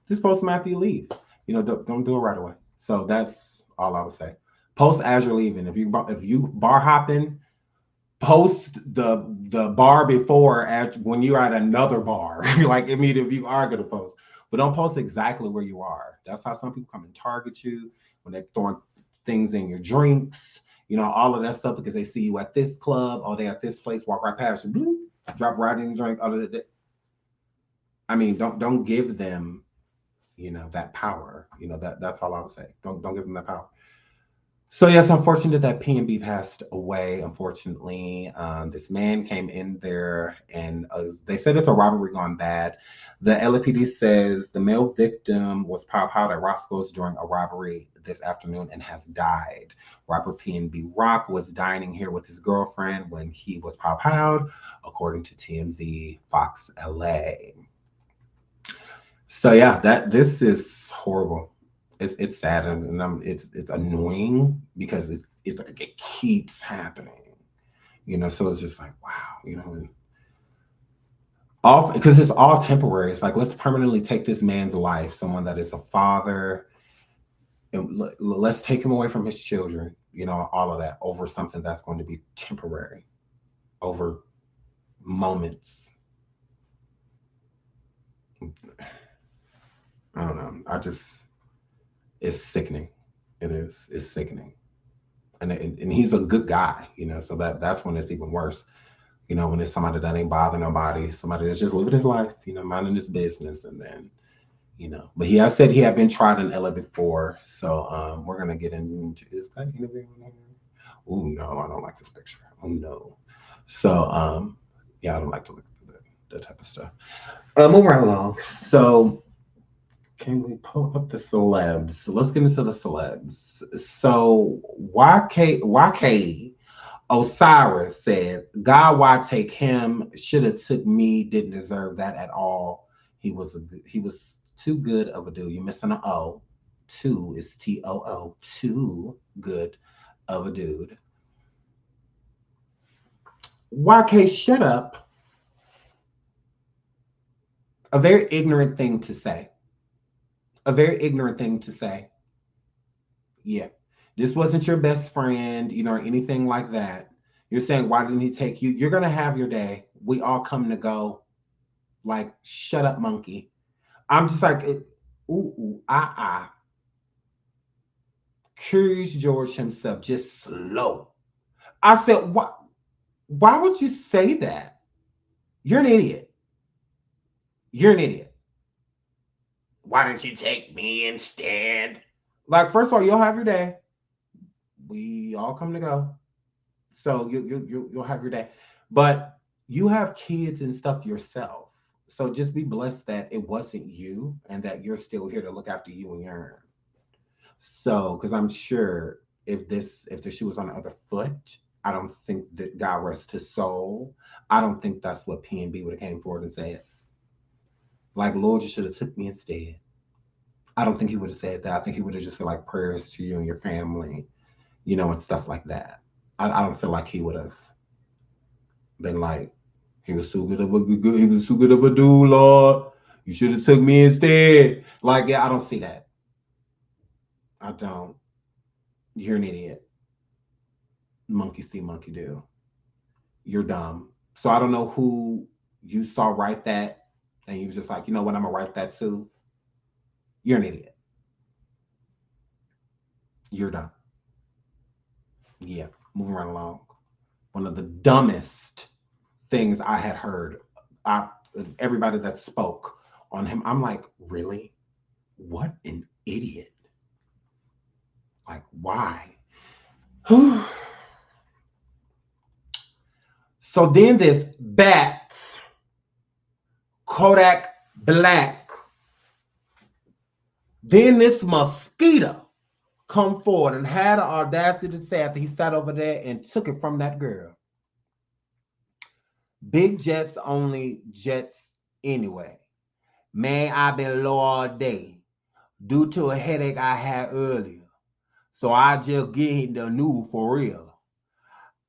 Just post them after you leave. You know, don't do it right away. So that's all I would say. Post as you're leaving. If you bar hopping, post the bar before when you're at another bar. Like, immediately you are gonna post, but don't post exactly where you are. That's how some people come and target you when they're throwing things in your drinks. You know, all of that stuff, because they see you at this club or they at this place, walk right past you, bloop, drop right in the drink. I mean, don't give them, you know, that power. You know, that's all I would say. Don't give them that power. So yes, unfortunate that PNB passed away. Unfortunately, this man came in there and they said it's a robbery gone bad. The LAPD says the male victim was powwowed at Roscoe's during a robbery this afternoon and has died. Rapper PNB Rock was dining here with his girlfriend when he was powwowed, according to TMZ Fox LA. So yeah, this is horrible. It's sad and it's annoying because it's like it keeps happening, you know. So it's just like, wow, you know, all because it's all temporary. It's like, let's permanently take this man's life, someone that is a father, and let's take him away from his children, you know, all of that over something that's going to be temporary, over moments, I don't know. It's sickening. It is. It's sickening. And he's a good guy, so that's when it's even worse. When it's somebody that ain't bothering nobody, somebody that's just living his life, minding his business, and then, But he has said he had been tried in LA before, so we're gonna get into is that interview? Oh no, I don't like this picture. Oh no. So yeah, I don't like to look at that type of stuff. Moving right along. So can we pull up the celebs? So let's get into the celebs. So YK Osiris said, God, why take him? Should have took me. Didn't deserve that at all. He was too good of a dude. You're missing an O. Two is TOO. Too good of a dude. YK, shut up. A very ignorant thing to say. A very ignorant thing to say. Yeah. This wasn't your best friend, or anything like that. You're saying, why didn't he take you? You're going to have your day. We all come to go. Like, shut up, monkey. I'm just like, ah. Curious George himself, just slow. I said, why would you say that? You're an idiot. You're an idiot. Why didn't you take me instead? Like, first of all, you'll have your day. We all come to go. So you'll have your day. But you have kids and stuff yourself. So just be blessed that it wasn't you and that you're still here to look after you and your. So, because I'm sure if the shoe was on the other foot, I don't think that, God rest his soul, I don't think that's what PNB would have came forward and said. Like, Lord, you should have took me instead. I don't think he would have said that. I think he would have just said like prayers to you and your family, and stuff like that. I don't feel like he would have been like, he was too good of a dude, Lord. You should have took me instead. Like, yeah, I don't see that. I don't. You're an idiot. Monkey see, monkey do. You're dumb. So I don't know who you saw write that, and you was just like, you know what, I'm gonna write that too. You're an idiot. You're dumb. Yeah, moving right along. One of the dumbest things I had heard. Everybody that spoke on him, I'm like, really? What an idiot. Like, why? So then this bat, Kodak Black, then this mosquito come forward and had the audacity to say after he sat over there and took it from that girl. Big jets only jets anyway. Man, I've been low all day due to a headache I had earlier. So I just get the news for real.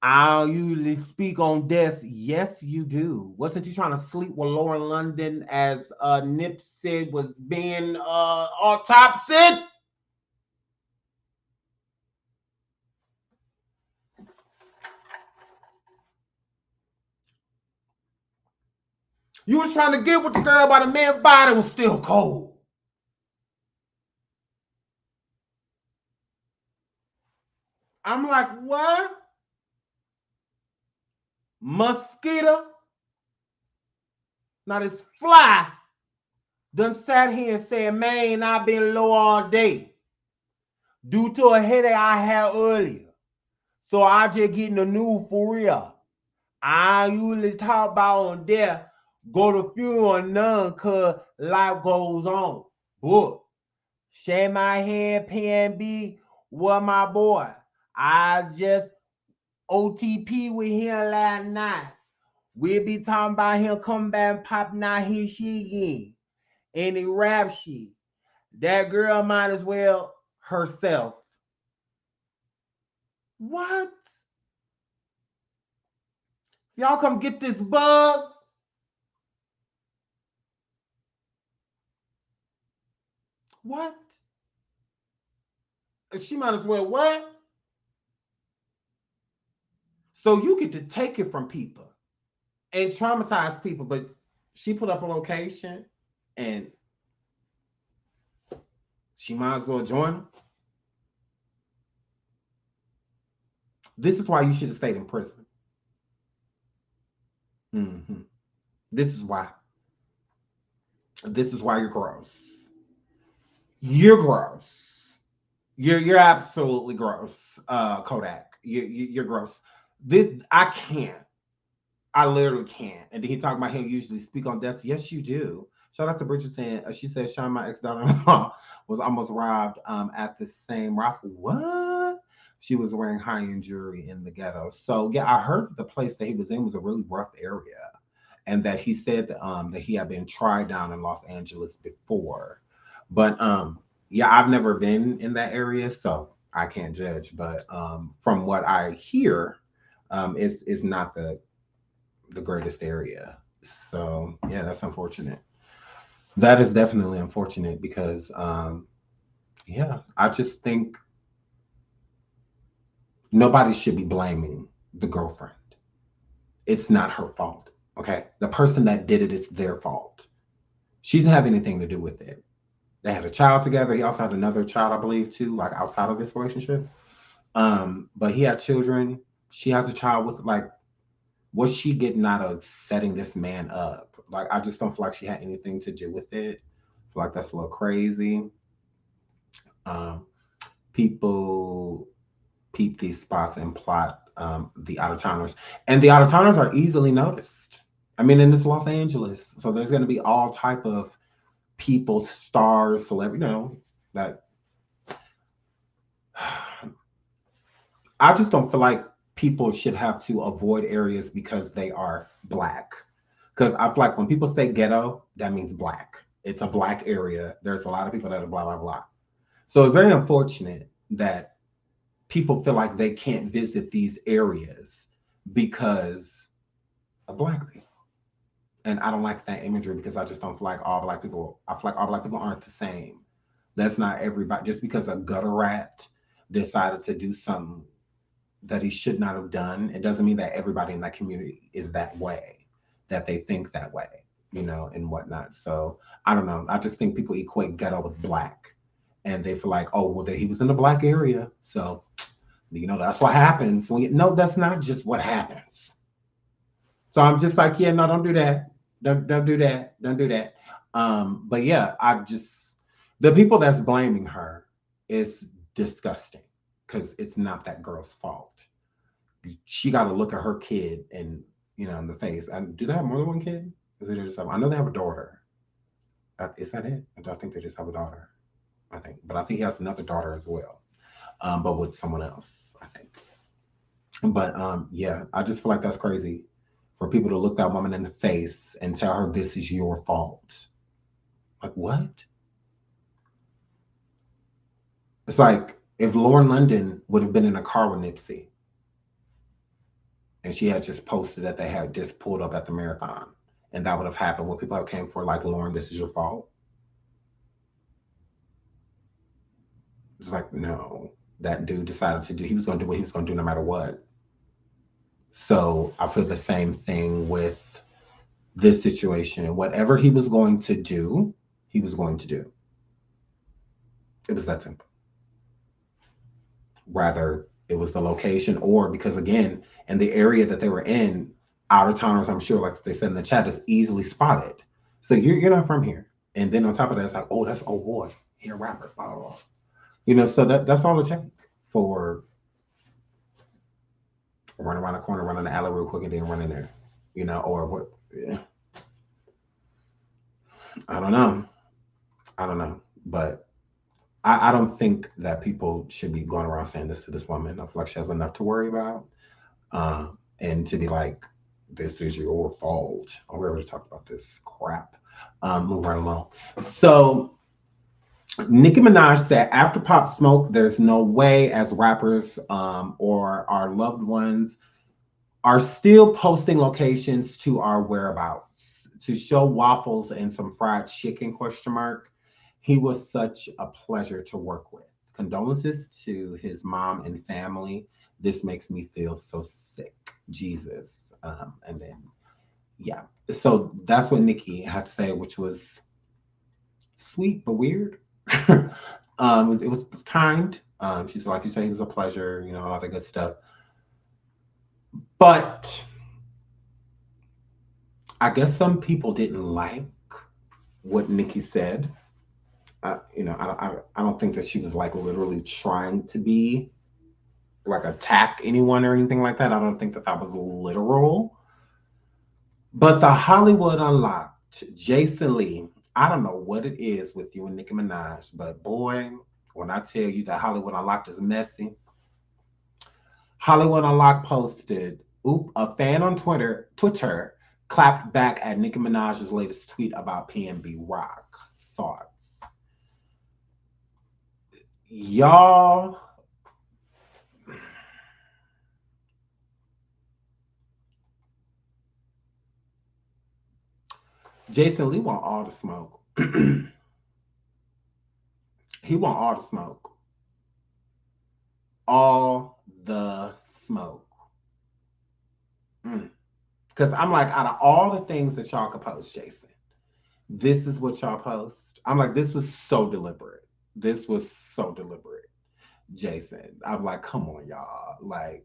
I don't usually speak on death. Yes, you do. Wasn't you trying to sleep with Lauren London as Nipsey was being autopsied? You was trying to get with the girl by the man's body was still cold. I'm like, what? Mosquito? Now this fly done sat here and said, man, I've been low all day due to a headache I had earlier. So I just getting the news for real. I usually talk about on death, go to funeral or none, cause life goes on. But shake my head, PNB, what my boy? I just OTP with him last night. We'll be talking about him coming back and popping out his shit again. Any rap shit. That girl might as well herself. What? Y'all come get this bug? What? She might as well what? So you get to take it from people and traumatize people, but she put up a location and she might as well join them. This is why you should have stayed in prison. Mm-hmm. This is why. This is why you're gross. You're gross. You're absolutely gross, Kodak. You're gross. I can't. I literally can't. And then he talked about he'll usually speak on deaths. Yes, you do. Shout out to Bridgerton. She said, Sean, my ex-daughter-in-law, was almost robbed at the same Roscoe. What? She was wearing high-end jewelry in the ghetto. So, yeah, I heard that the place that he was in was a really rough area. And that he said that he had been tried down in Los Angeles before. But, yeah, I've never been in that area, so I can't judge. But from what I hear, it's not the greatest area. So yeah, that's unfortunate. That is definitely unfortunate because yeah, I just think nobody should be blaming the girlfriend. It's not her fault. Okay. The person that did it, it's their fault. She didn't have anything to do with it. They had a child together. He also had another child, I believe, too, like outside of this relationship. But he had children. She has a child with like, what's she getting out of setting this man up? Like, I just don't feel like she had anything to do with it. I feel like that's a little crazy. People peep these spots and plot the out-of-towners. And the out-of-towners are easily noticed. I mean, and it's Los Angeles. So there's going to be all type of people, stars, celebrities, that I just don't feel like people should have to avoid areas because they are Black. Because I feel like when people say ghetto, that means Black. It's a Black area. There's a lot of people that are blah, blah, blah. So it's very unfortunate that people feel like they can't visit these areas because of Black people. And I don't like that imagery because I just don't feel like all Black people, I feel like all Black people aren't the same. That's not everybody. Just because a gutter rat decided to do something that he should not have done, it doesn't mean that everybody in that community is that way, that they think that way, and whatnot. So I don't know. I just think people equate ghetto with Black, and they feel like, oh, well, he was in the Black area, so that's what happens. No, that's not just what happens. So I'm just like, yeah, no, don't do that. Don't do that. Don't do that. But yeah, the people that's blaming her is disgusting because it's not that girl's fault. She got to look at her kid and, in the face. And do they have more than one kid? I know they have a daughter. Is that it? I think they just have a daughter. I think. But I think he has another daughter as well. But with someone else, I think. But yeah, I just feel like that's crazy for people to look that woman in the face and tell her this is your fault. Like, what? It's like if Lauren London would have been in a car with Nipsey and she had just posted that they had just pulled up at the marathon and that would have happened, what people came for, like, Lauren, this is your fault. It's like, no, that dude decided he was going to do what he was going to do no matter what. So I feel the same thing with this situation. Whatever he was going to do, he was going to do. It was that simple. Rather, it was the location or because, again, in the area that they were in, out-of-towners, I'm sure, like they said in the chat, is easily spotted. So you're not from here. And then on top of that, it's like, oh, that's old boy. He a rapper. Blah, blah, blah. So that's all it takes for run around the corner, run in the alley real quick, and then run in there. Or what? Yeah. I don't know. But I don't think that people should be going around saying this to this woman. I feel like she has enough to worry about. And to be like, this is your fault. Oh, we already talked about this crap. Move right along. So Nicki Minaj said, after Pop Smoke, there's no way as rappers or our loved ones are still posting locations to our whereabouts. To show waffles and some fried chicken, ? He was such a pleasure to work with. Condolences to his mom and family. This makes me feel so sick. Jesus. And then, yeah. So that's what Nicki had to say, which was sweet but weird. It was kind. She's like you say, he was a pleasure, all that good stuff. But I guess some people didn't like what Nicki said. I don't think that she was like literally trying to be like attack anyone or anything like that. I don't think that that was literal. But the Hollywood Unlocked, Jason Lee, I don't know what it is with you and Nicki Minaj, but boy, when I tell you that Hollywood Unlocked is messy, Hollywood Unlocked posted, oop, a fan on Twitter clapped back at Nicki Minaj's latest tweet about PNB Rock. Thoughts? Y'all, Jason Lee want all the smoke. He want all the smoke. All the smoke. Because I'm like, out of all the things that y'all could post, Jason, this is what y'all post. I'm like, this was so deliberate. This was so deliberate, Jason. I'm like, come on, y'all. Like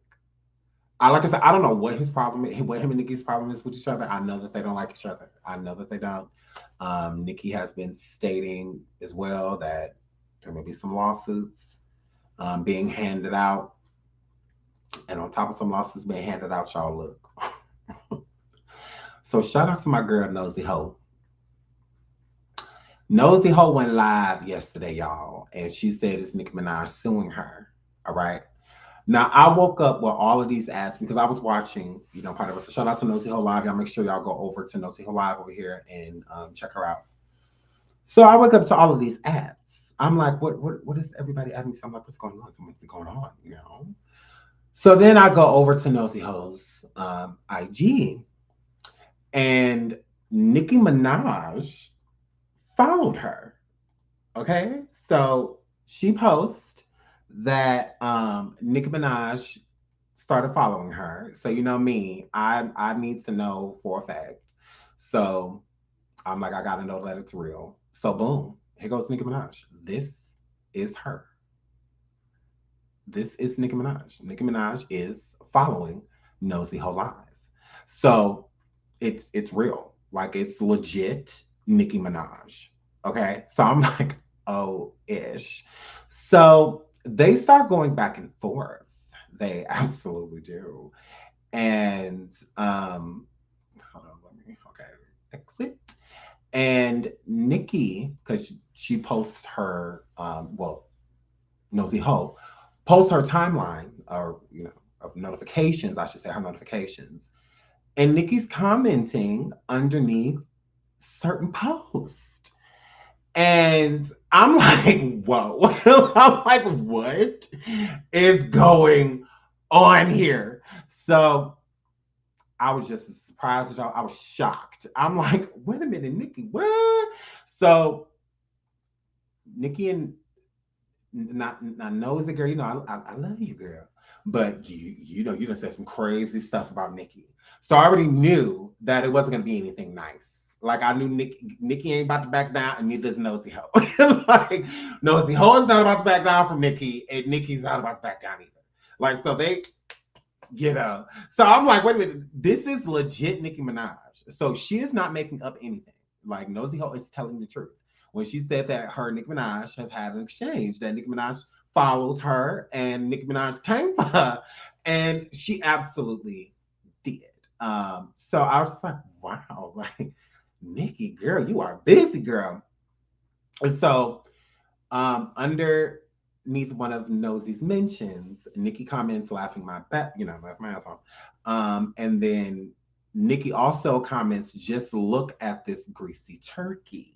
I said, I don't know what his problem is, what him and Nicki's problem is with each other. I know that they don't like each other. I know that they don't. Nicki has been stating as well that there may be some lawsuits being handed out. And on top of some lawsuits being handed out, y'all look. So shout out to my girl, Nosy Ho. Nosy Ho went live yesterday, y'all. And she said it's Nicki Minaj suing her. All right. Now, I woke up with all of these ads because I was watching, part of it. So shout out to Nosy Ho Live. Y'all make sure y'all go over to Nosy Ho Live over here and check her out. So I wake up to all of these ads. I'm like, what is everybody adding me? So I'm like, what's going on? Something's going on, So then I go over to Nosy Ho's IG, and Nicki Minaj followed her. Okay, so she posts that Nicki Minaj started following her. So me, I need to know for a fact. So I'm like, I gotta know that it's real. So boom, here goes Nicki Minaj. This is her. This is Nicki Minaj. Nicki Minaj is following Nosy Ho Live. So it's real. Like it's legit Nicki Minaj. Okay. So I'm like, oh ish. So they start going back and forth. They absolutely do. And hold on, okay, exit. And Nicki, because she posts her Nosy Ho posts her timeline or of notifications, I should say her notifications. And Nicki's commenting underneath certain posts. And I'm like, whoa. I'm like, what is going on here? So I was just as surprised as y'all. I was shocked. I'm like, wait a minute, Nicki, what? So Nicki and not Nosy girl, I love you, girl. But you done said some crazy stuff about Nicki. So I already knew that it wasn't gonna be anything nice. Like I knew Nicki ain't about to back down, and neither is Nosy Ho. Like Nosy Ho is not about to back down from Nicki, and Nicki's not about to back down either. Like so they, So I'm like, wait a minute, this is legit Nicki Minaj. So she is not making up anything. Like Nosy Ho is telling the truth when she said that her and Nicki Minaj have had an exchange, that Nicki Minaj follows her and Nicki Minaj came for her, and she absolutely did. So I was like, wow, like Nicki, girl, you are busy, girl. And so underneath one of Nosy's mentions, Nicki comments laughing my ass off. And then Nicki also comments, just look at this greasy turkey.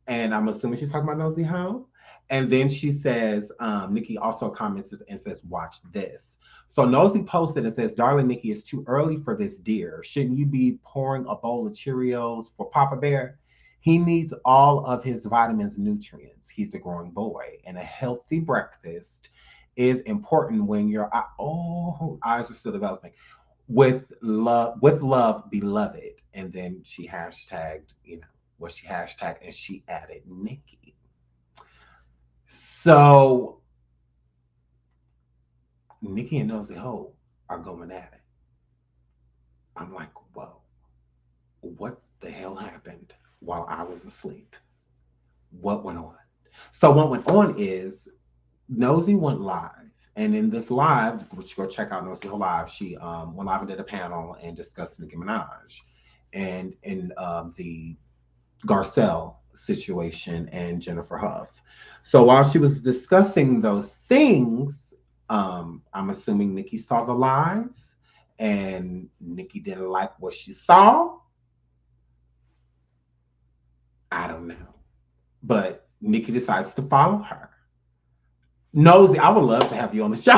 And I'm assuming she's talking about Nosy Ho. And then she says, Nicki also comments and says, watch this. So Nosy posted and says, darling Nicki, it's too early for this dear. Shouldn't you be pouring a bowl of Cheerios for Papa Bear? He needs all of his vitamins, nutrients. He's a growing boy, and a healthy breakfast is important when your eyes are still developing. With love, beloved. And then she hashtagged, was she hashtag, and she added Nicki. So Nicki and Nosy Ho are going at it. I'm like, whoa, what the hell happened while I was asleep? What went on? So what went on is Nosy went live. And in this live, which go check out Nosy Ho Live, she went live and did a panel and discussed Nicki Minaj and in the Garcelle situation and Jennifer Huff. So while she was discussing those things, I'm assuming Nicki saw the live and Nicki didn't like what she saw. I don't know. But Nicki decides to follow her. Nosy, I would love to have you on the show.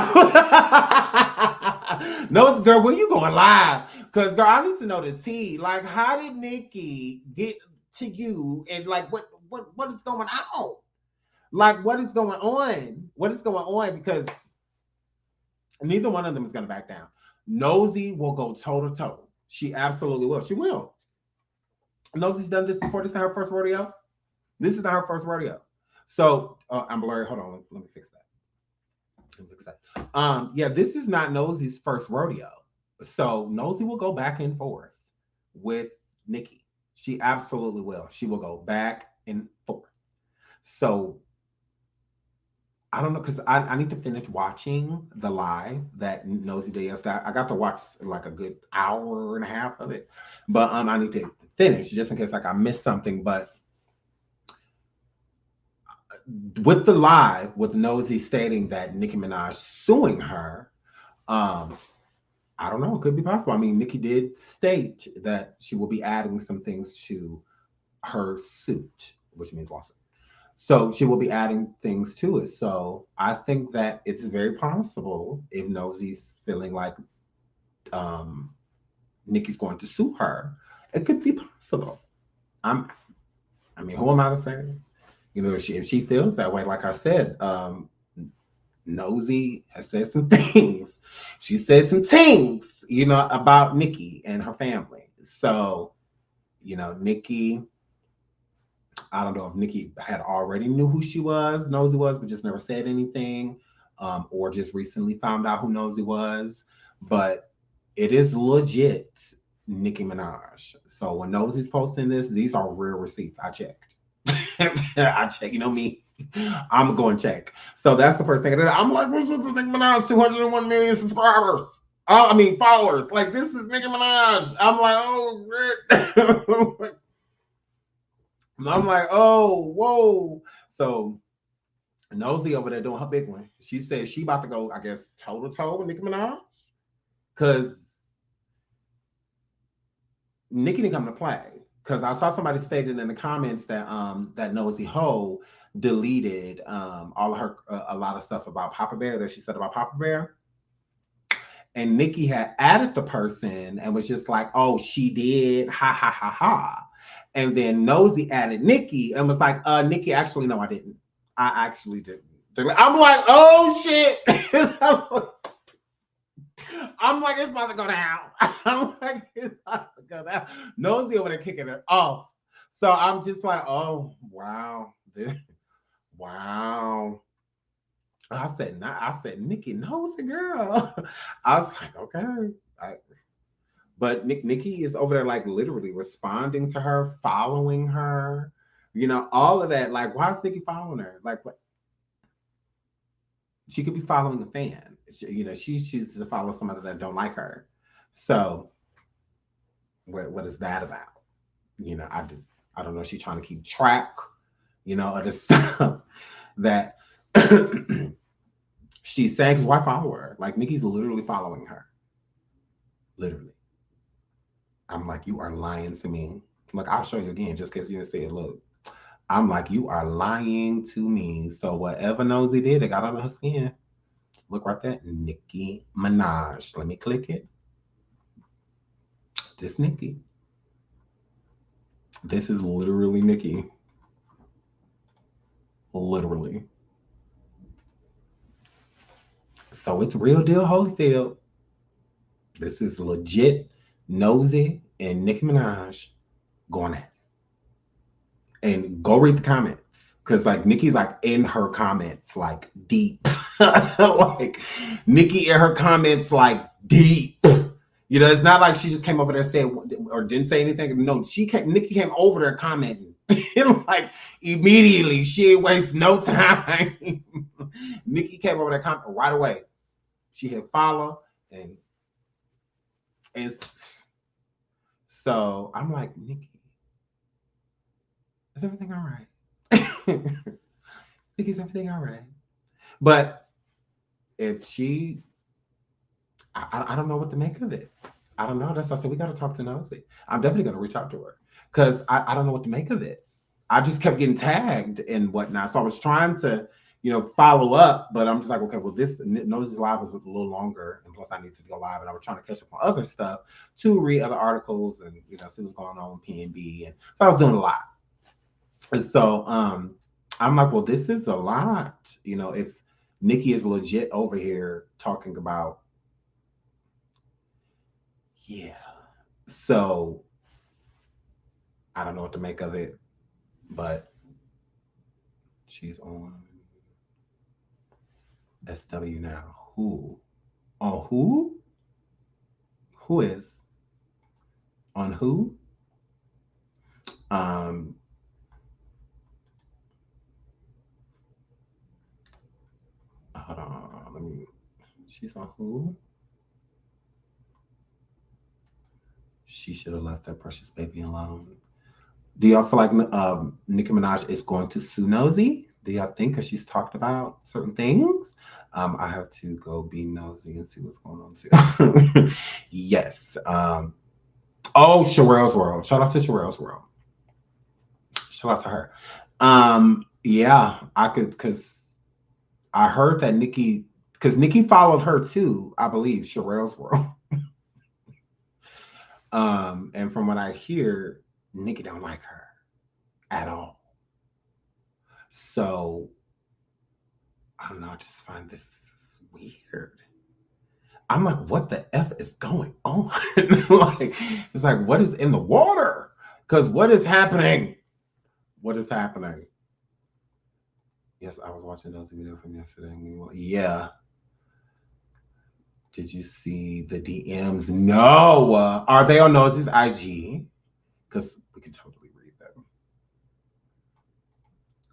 Nosy, girl, when you going live? Because, girl, I need to know the tea. Like, how did Nicki get to you? And, like, what is going on? Like, what is going on? What is going on? Because neither one of them is going to back down. Nosy will go toe-to-toe. She absolutely will. She will. Nosy's done this before. This is her first rodeo. This is not her first rodeo. So, I'm blurry. Hold on. Let me fix that. Yeah, this is not Nosy's first rodeo. So Nosy will go back and forth with Nicki. She absolutely will. She will go back and forth. So I don't know, because I need to finish watching the live that Nosy did yesterday. I got to watch like a good hour and a half of it, but I need to finish just in case like I missed something. But with the live, with Nosy stating that Nicki Minaj suing her, I don't know, it could be possible. I mean, Nicki did state that she will be adding some things to her suit, which means lawsuit. So she will be adding things to it. So I think that it's very possible if Nosy's feeling like Nicki's going to sue her, it could be possible. I mean, who am I to say? You know, if she feels that way, like I said, Nosy has said some things. She said some things, you know, about Nicki and her family. So, you know, Nicki, I don't know if Nicki had already knew who she was, Nosy was, but just never said anything, or just recently found out who Nosy was. But it is legit Nicki Minaj. So when Nosy's posting this, these are real receipts. I checked. I checked, you know me. I'm going to check. So that's the first thing. I'm like, what's this Nicki Minaj? 201 million subscribers. Oh, I mean, followers. Like, this is Nicki Minaj. I'm like, oh, great. I'm like, oh, whoa. So Nosy over there doing her big one. She said she about to go, I guess, toe-to-toe with Nicki Minaj. Because Nicki didn't come to play. Because I saw somebody stated in the comments that that Nosy Ho deleted all of her a lot of stuff about Papa Bear that she said about Papa Bear. And Nicki had added the person and was just like, oh, she did, ha ha ha ha. And then Nosy added Nicki and was like, Nicki, actually, no, I didn't. I actually didn't. I'm like, oh shit. I'm like, it's about to go down. I'm like, it's about to go down. Nosy over there kicking it off. So I'm just like, oh, wow. Wow. I said, Nicki Nosy, girl. I was like, okay. But Nicki is over there, like, literally responding to her, following her, you know, all of that. Like, why is Nicki following her? Like, what? She could be following a fan. You know, she chooses to follow somebody that don't like her. So, what is that about? You know, I don't know. She's trying to keep track, you know, of the stuff that she's saying. Because why follow her? Like, Nicki's literally following her. Literally. I'm like, you are lying to me. Look, I'll show you again just because you didn't say it. Look, I'm like, you are lying to me. So whatever Nosy did, it got under her skin. Look right there, Nicki Minaj. Let me click it. This Nicki. This is literally Nicki. Literally. So it's real deal Holyfield. This is legit Nosy and Nicki Minaj going at it. And go read the comments. Cause like Nicki's like in her comments, like deep. Like Nicki in her comments, like deep. You know, it's not like she just came over there and said or didn't say anything. No, Nicki came over there commenting. Like immediately, she didn't waste no time. Nicki came over there commenting right away. She hit follow and so I'm like, Nicki, is everything all right? Nicki's everything all right? But if she, I don't know what to make of it. I don't know. That's why I said we got to talk to Nosy. I'm definitely going to reach out to her because I don't know what to make of it. I just kept getting tagged and whatnot. So I was trying to, follow up, but I'm just like, okay, well, this Nosy's live was a little longer, and plus I need to go live, and I was trying to catch up on other stuff to read other articles and see what's going on with PNB, and so I was doing a lot. And so I'm like, well, this is a lot, if Nicki is legit over here talking about, yeah. So I don't know what to make of it, but she's on SW now. Who? On who? Who is? On who? Hold on. She's on who? She should have left that precious baby alone. Do y'all feel like Nicki Minaj is going to sue Nosy? Do y'all think? Because she's talked about certain things. I have to go be nosy and see what's going on too. Yes. Oh, Sherelle's World. Shout out to Sherelle's World. Shout out to her. Yeah, I could, because I heard that Nicki, because Nicki followed her too, I believe, Sherelle's World. And from what I hear, Nicki don't like her at all. So I don't know, I just find this weird. I'm like, what the F is going on? Like, it's like, what is in the water? Because what is happening? What is happening? Yes, I was watching those video from yesterday. Yeah. Did you see the DMs? No. Are they on Nosy's IG? Because we can totally read them.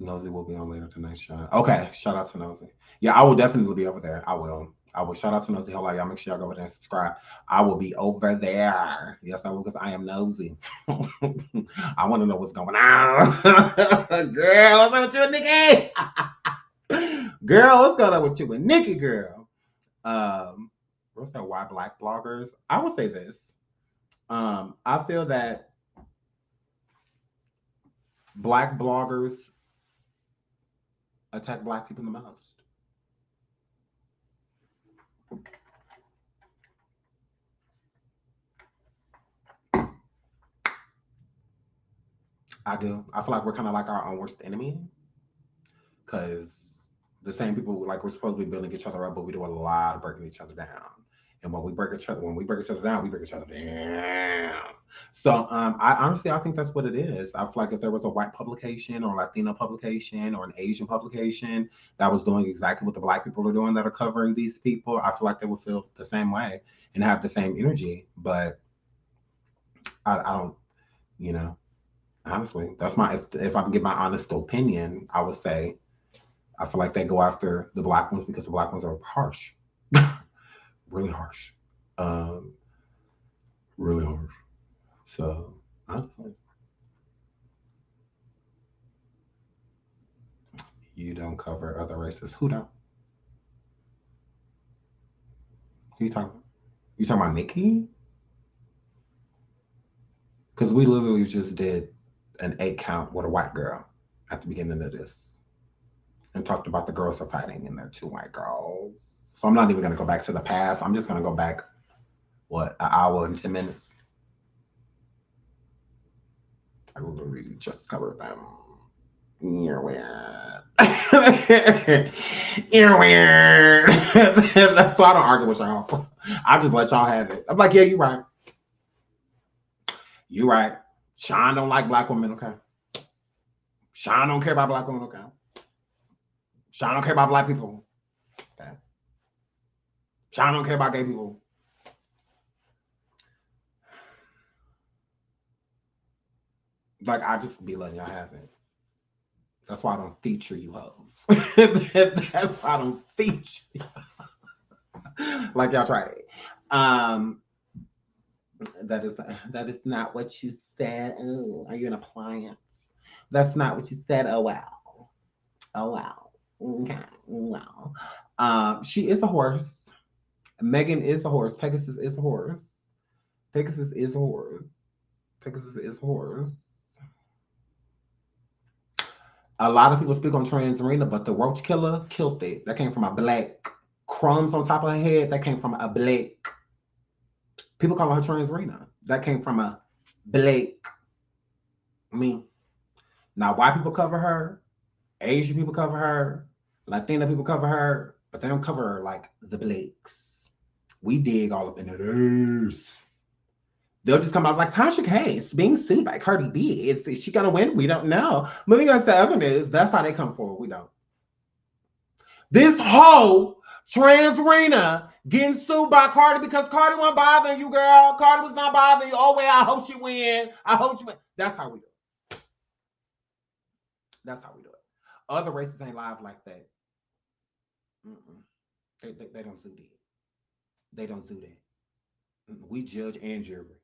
Nosy will be on later tonight's show. Okay, shout out to Nosy. Yeah, I will definitely be over there. I will. Shout out to Nosy. Hold on, y'all. Make sure y'all go over there and subscribe. I will be over there. Yes, I will, because I am nosy. I want to know what's going on. Girl, what's up with you and Nicki? Girl, what's going on with you and Nicki, girl? What's that? Why Black bloggers? I will say this. I feel that Black bloggers attack Black people the most. I do. I feel like we're kind of like our own worst enemy, because the same people, like, we're supposed to be building each other up, but we do a lot of breaking each other down. And when we break each other down, we break each other down. So I honestly think that's what it is. I feel like if there was a white publication or a Latino publication or an Asian publication that was doing exactly what the Black people are doing that are covering these people, I feel like they would feel the same way and have the same energy. But I don't, honestly, that's if I can give my honest opinion, I would say I feel like they go after the Black ones because the Black ones are harsh. Really harsh. Really harsh. So, honestly, you don't cover other races. Who don't? Who you talking about? You talking about Nicki? Because we literally just did an 8 count with a white girl at the beginning of this and talked about the girls are fighting and they're 2 white girls. So I'm not even going to go back to the past. I'm just going to go back, an hour and 10 minutes. I literally just covered them. You're weird. You're weird. So I don't argue with y'all. I just let y'all have it. I'm like, yeah, you're right. You're right. Sean don't like Black women, okay? Sean don't care about black women, okay? Sean don't care about black people. Okay. Sean don't care about gay people. Like, I just be letting y'all have it. That's why I don't feature you hoes. That's why I don't feature you. Like y'all tried it. That is not what you said. Oh, are you an appliance? That's not what you said. Oh wow. Oh wow. Okay. Wow. She is a horse. Megan is a horse. Pegasus is a horse. Pegasus is a horse. Pegasus is a horse. A lot of people speak on Transrena, but the roach killer killed it. That came from a black. Crumbs on top of her head, that came from a black. People call her Transrena. That came from a black. Me. Now, white people cover her. Asian people cover her. Latina people cover her. But they don't cover her like the blacks. We dig all up in it. They'll just come out like Tasha K being sued by Cardi B. Is she gonna win? We don't know. Moving on to other news, that's how they come forward. We don't. This whole Transrena getting sued by Cardi because Cardi wasn't bothering you, girl. Cardi was not bothering you. Oh well, I hope she win. I hope she win. That's how we do it. That's how we do it. Other races ain't live like that. They don't do that. They don't do that. We judge and jury.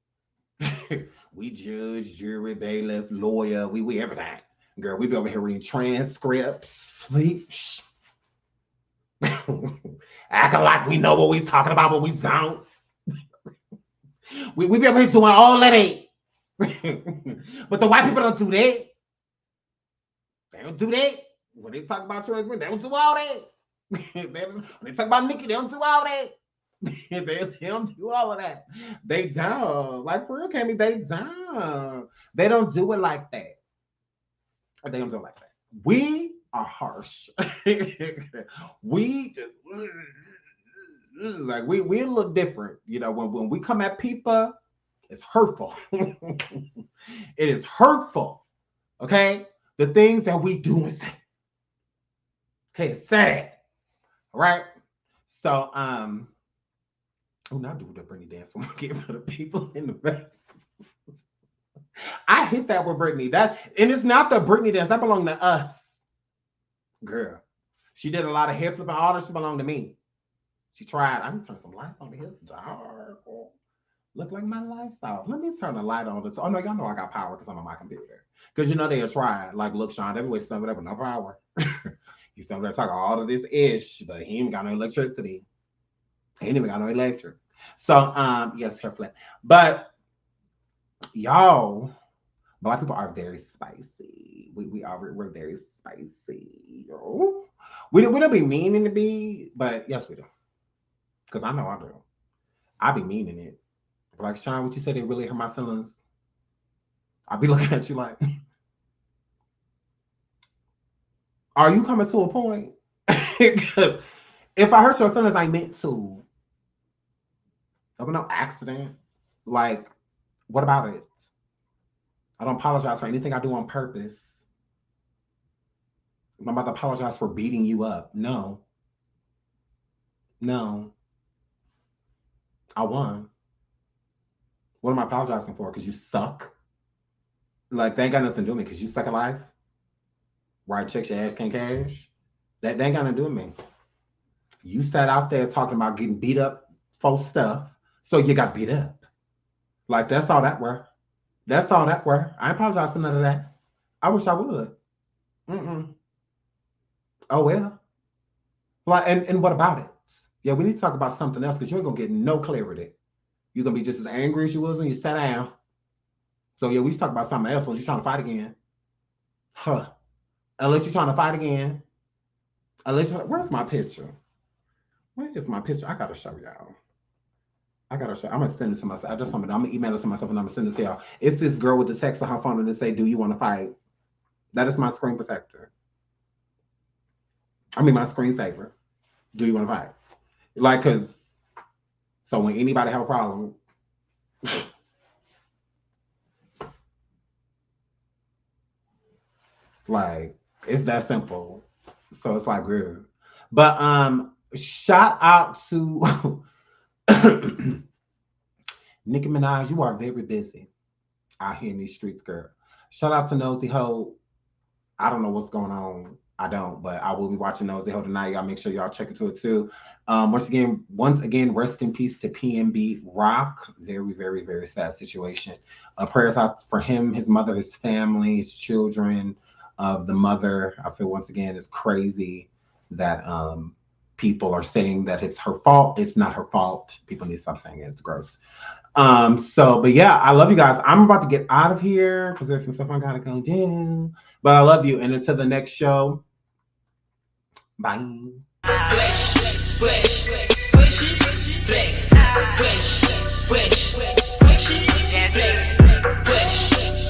We judge, jury, bailiff, lawyer. We everything. Girl, we be over here reading transcripts. Acting like we know what we talking about, but we don't. we be over here doing all of that. But the white people don't do that. They don't do that. When they talk about transgender, they don't do all that. When they talk about Nicki, they don't do all that. they don't do all of that. They don't. Like, for real, Cammy, they don't. They don't do it like that. They don't do it like that. We are harsh. We just like we a little different. You know, when we come at people, it's hurtful. It is hurtful. Okay? The things that we do and say. Okay, it's sad. All right. So not do the Britney dance when we get for the people in the back. I hit that with Britney. And it's not the Britney dance, that belonged to us. Girl. She did a lot of hair flipping, all that shit belonged to me. She tried. I need to turn some lights on. It's dark. Look like my lights off. Let me turn the light on. Oh no, y'all know I got power because I'm on my computer. Because you know they'll try. Like, look, Sean, everywhere stuff with no power. He's over there talking all of this ish, but he ain't got no electricity. He ain't even got no electric. So yes, hair flip. But y'all, black people are very spicy. We're very spicy. Yo. We don't be meaning to be, but yes, we do. Because I know I do. I be meaning it. Like, Sean, what you said, it really hurt my feelings. I'll be looking at you like, are you coming to a point? Because if I hurt your feelings, I meant to. There was no accident. Like, what about it? I don't apologize for anything I do on purpose. I'm about to apologize for beating you up. No. I won. What am I apologizing for? Because you suck? Like, they ain't got nothing to do with me because you suck at life? Right checks your ass can't cash? That ain't got nothing to do with me. You sat out there talking about getting beat up for stuff, so you got beat up. Like, that's all that were. That's all that were. I ain't apologize for none of that. I wish I would. Oh, well. Like, and what about it? Yeah, we need to talk about something else because you ain't going to get no clarity. You're going to be just as angry as you was when you sat down. So, yeah, we should talk about something else when you're trying to fight again. Huh. Unless you're trying to fight again. Where's my picture? Where is my picture? I got to show y'all. I'm going to send it to myself. I'm going to email it to myself and I'm going to send it to y'all. It's this girl with the text on her phone and they say, do you want to fight? That is my screen protector. I mean, my screensaver. Do you want to fight? Like, because, so when anybody have a problem, Like, it's that simple. So it's like weird. But shout out to Nicki Minaj. You are very busy out here in these streets, girl. Shout out to Nosy Ho. I don't know what's going on. I don't, but I will be watching Nosy Ho tonight. Y'all make sure y'all check into it too. Once again, rest in peace to PNB Rock. Very, very, very sad situation. Prayers out for him, his mother, his family, his children. Of the mother, I feel once again it's crazy that people are saying that it's her fault. It's not her fault. People need to stop saying it. It's gross. But yeah, I love you guys. I'm about to get out of here because there's some stuff I gotta go do. But I love you, and until the next show, bye. Fresh, fresh, fresh, flex, fresh, fresh, fresh, flex.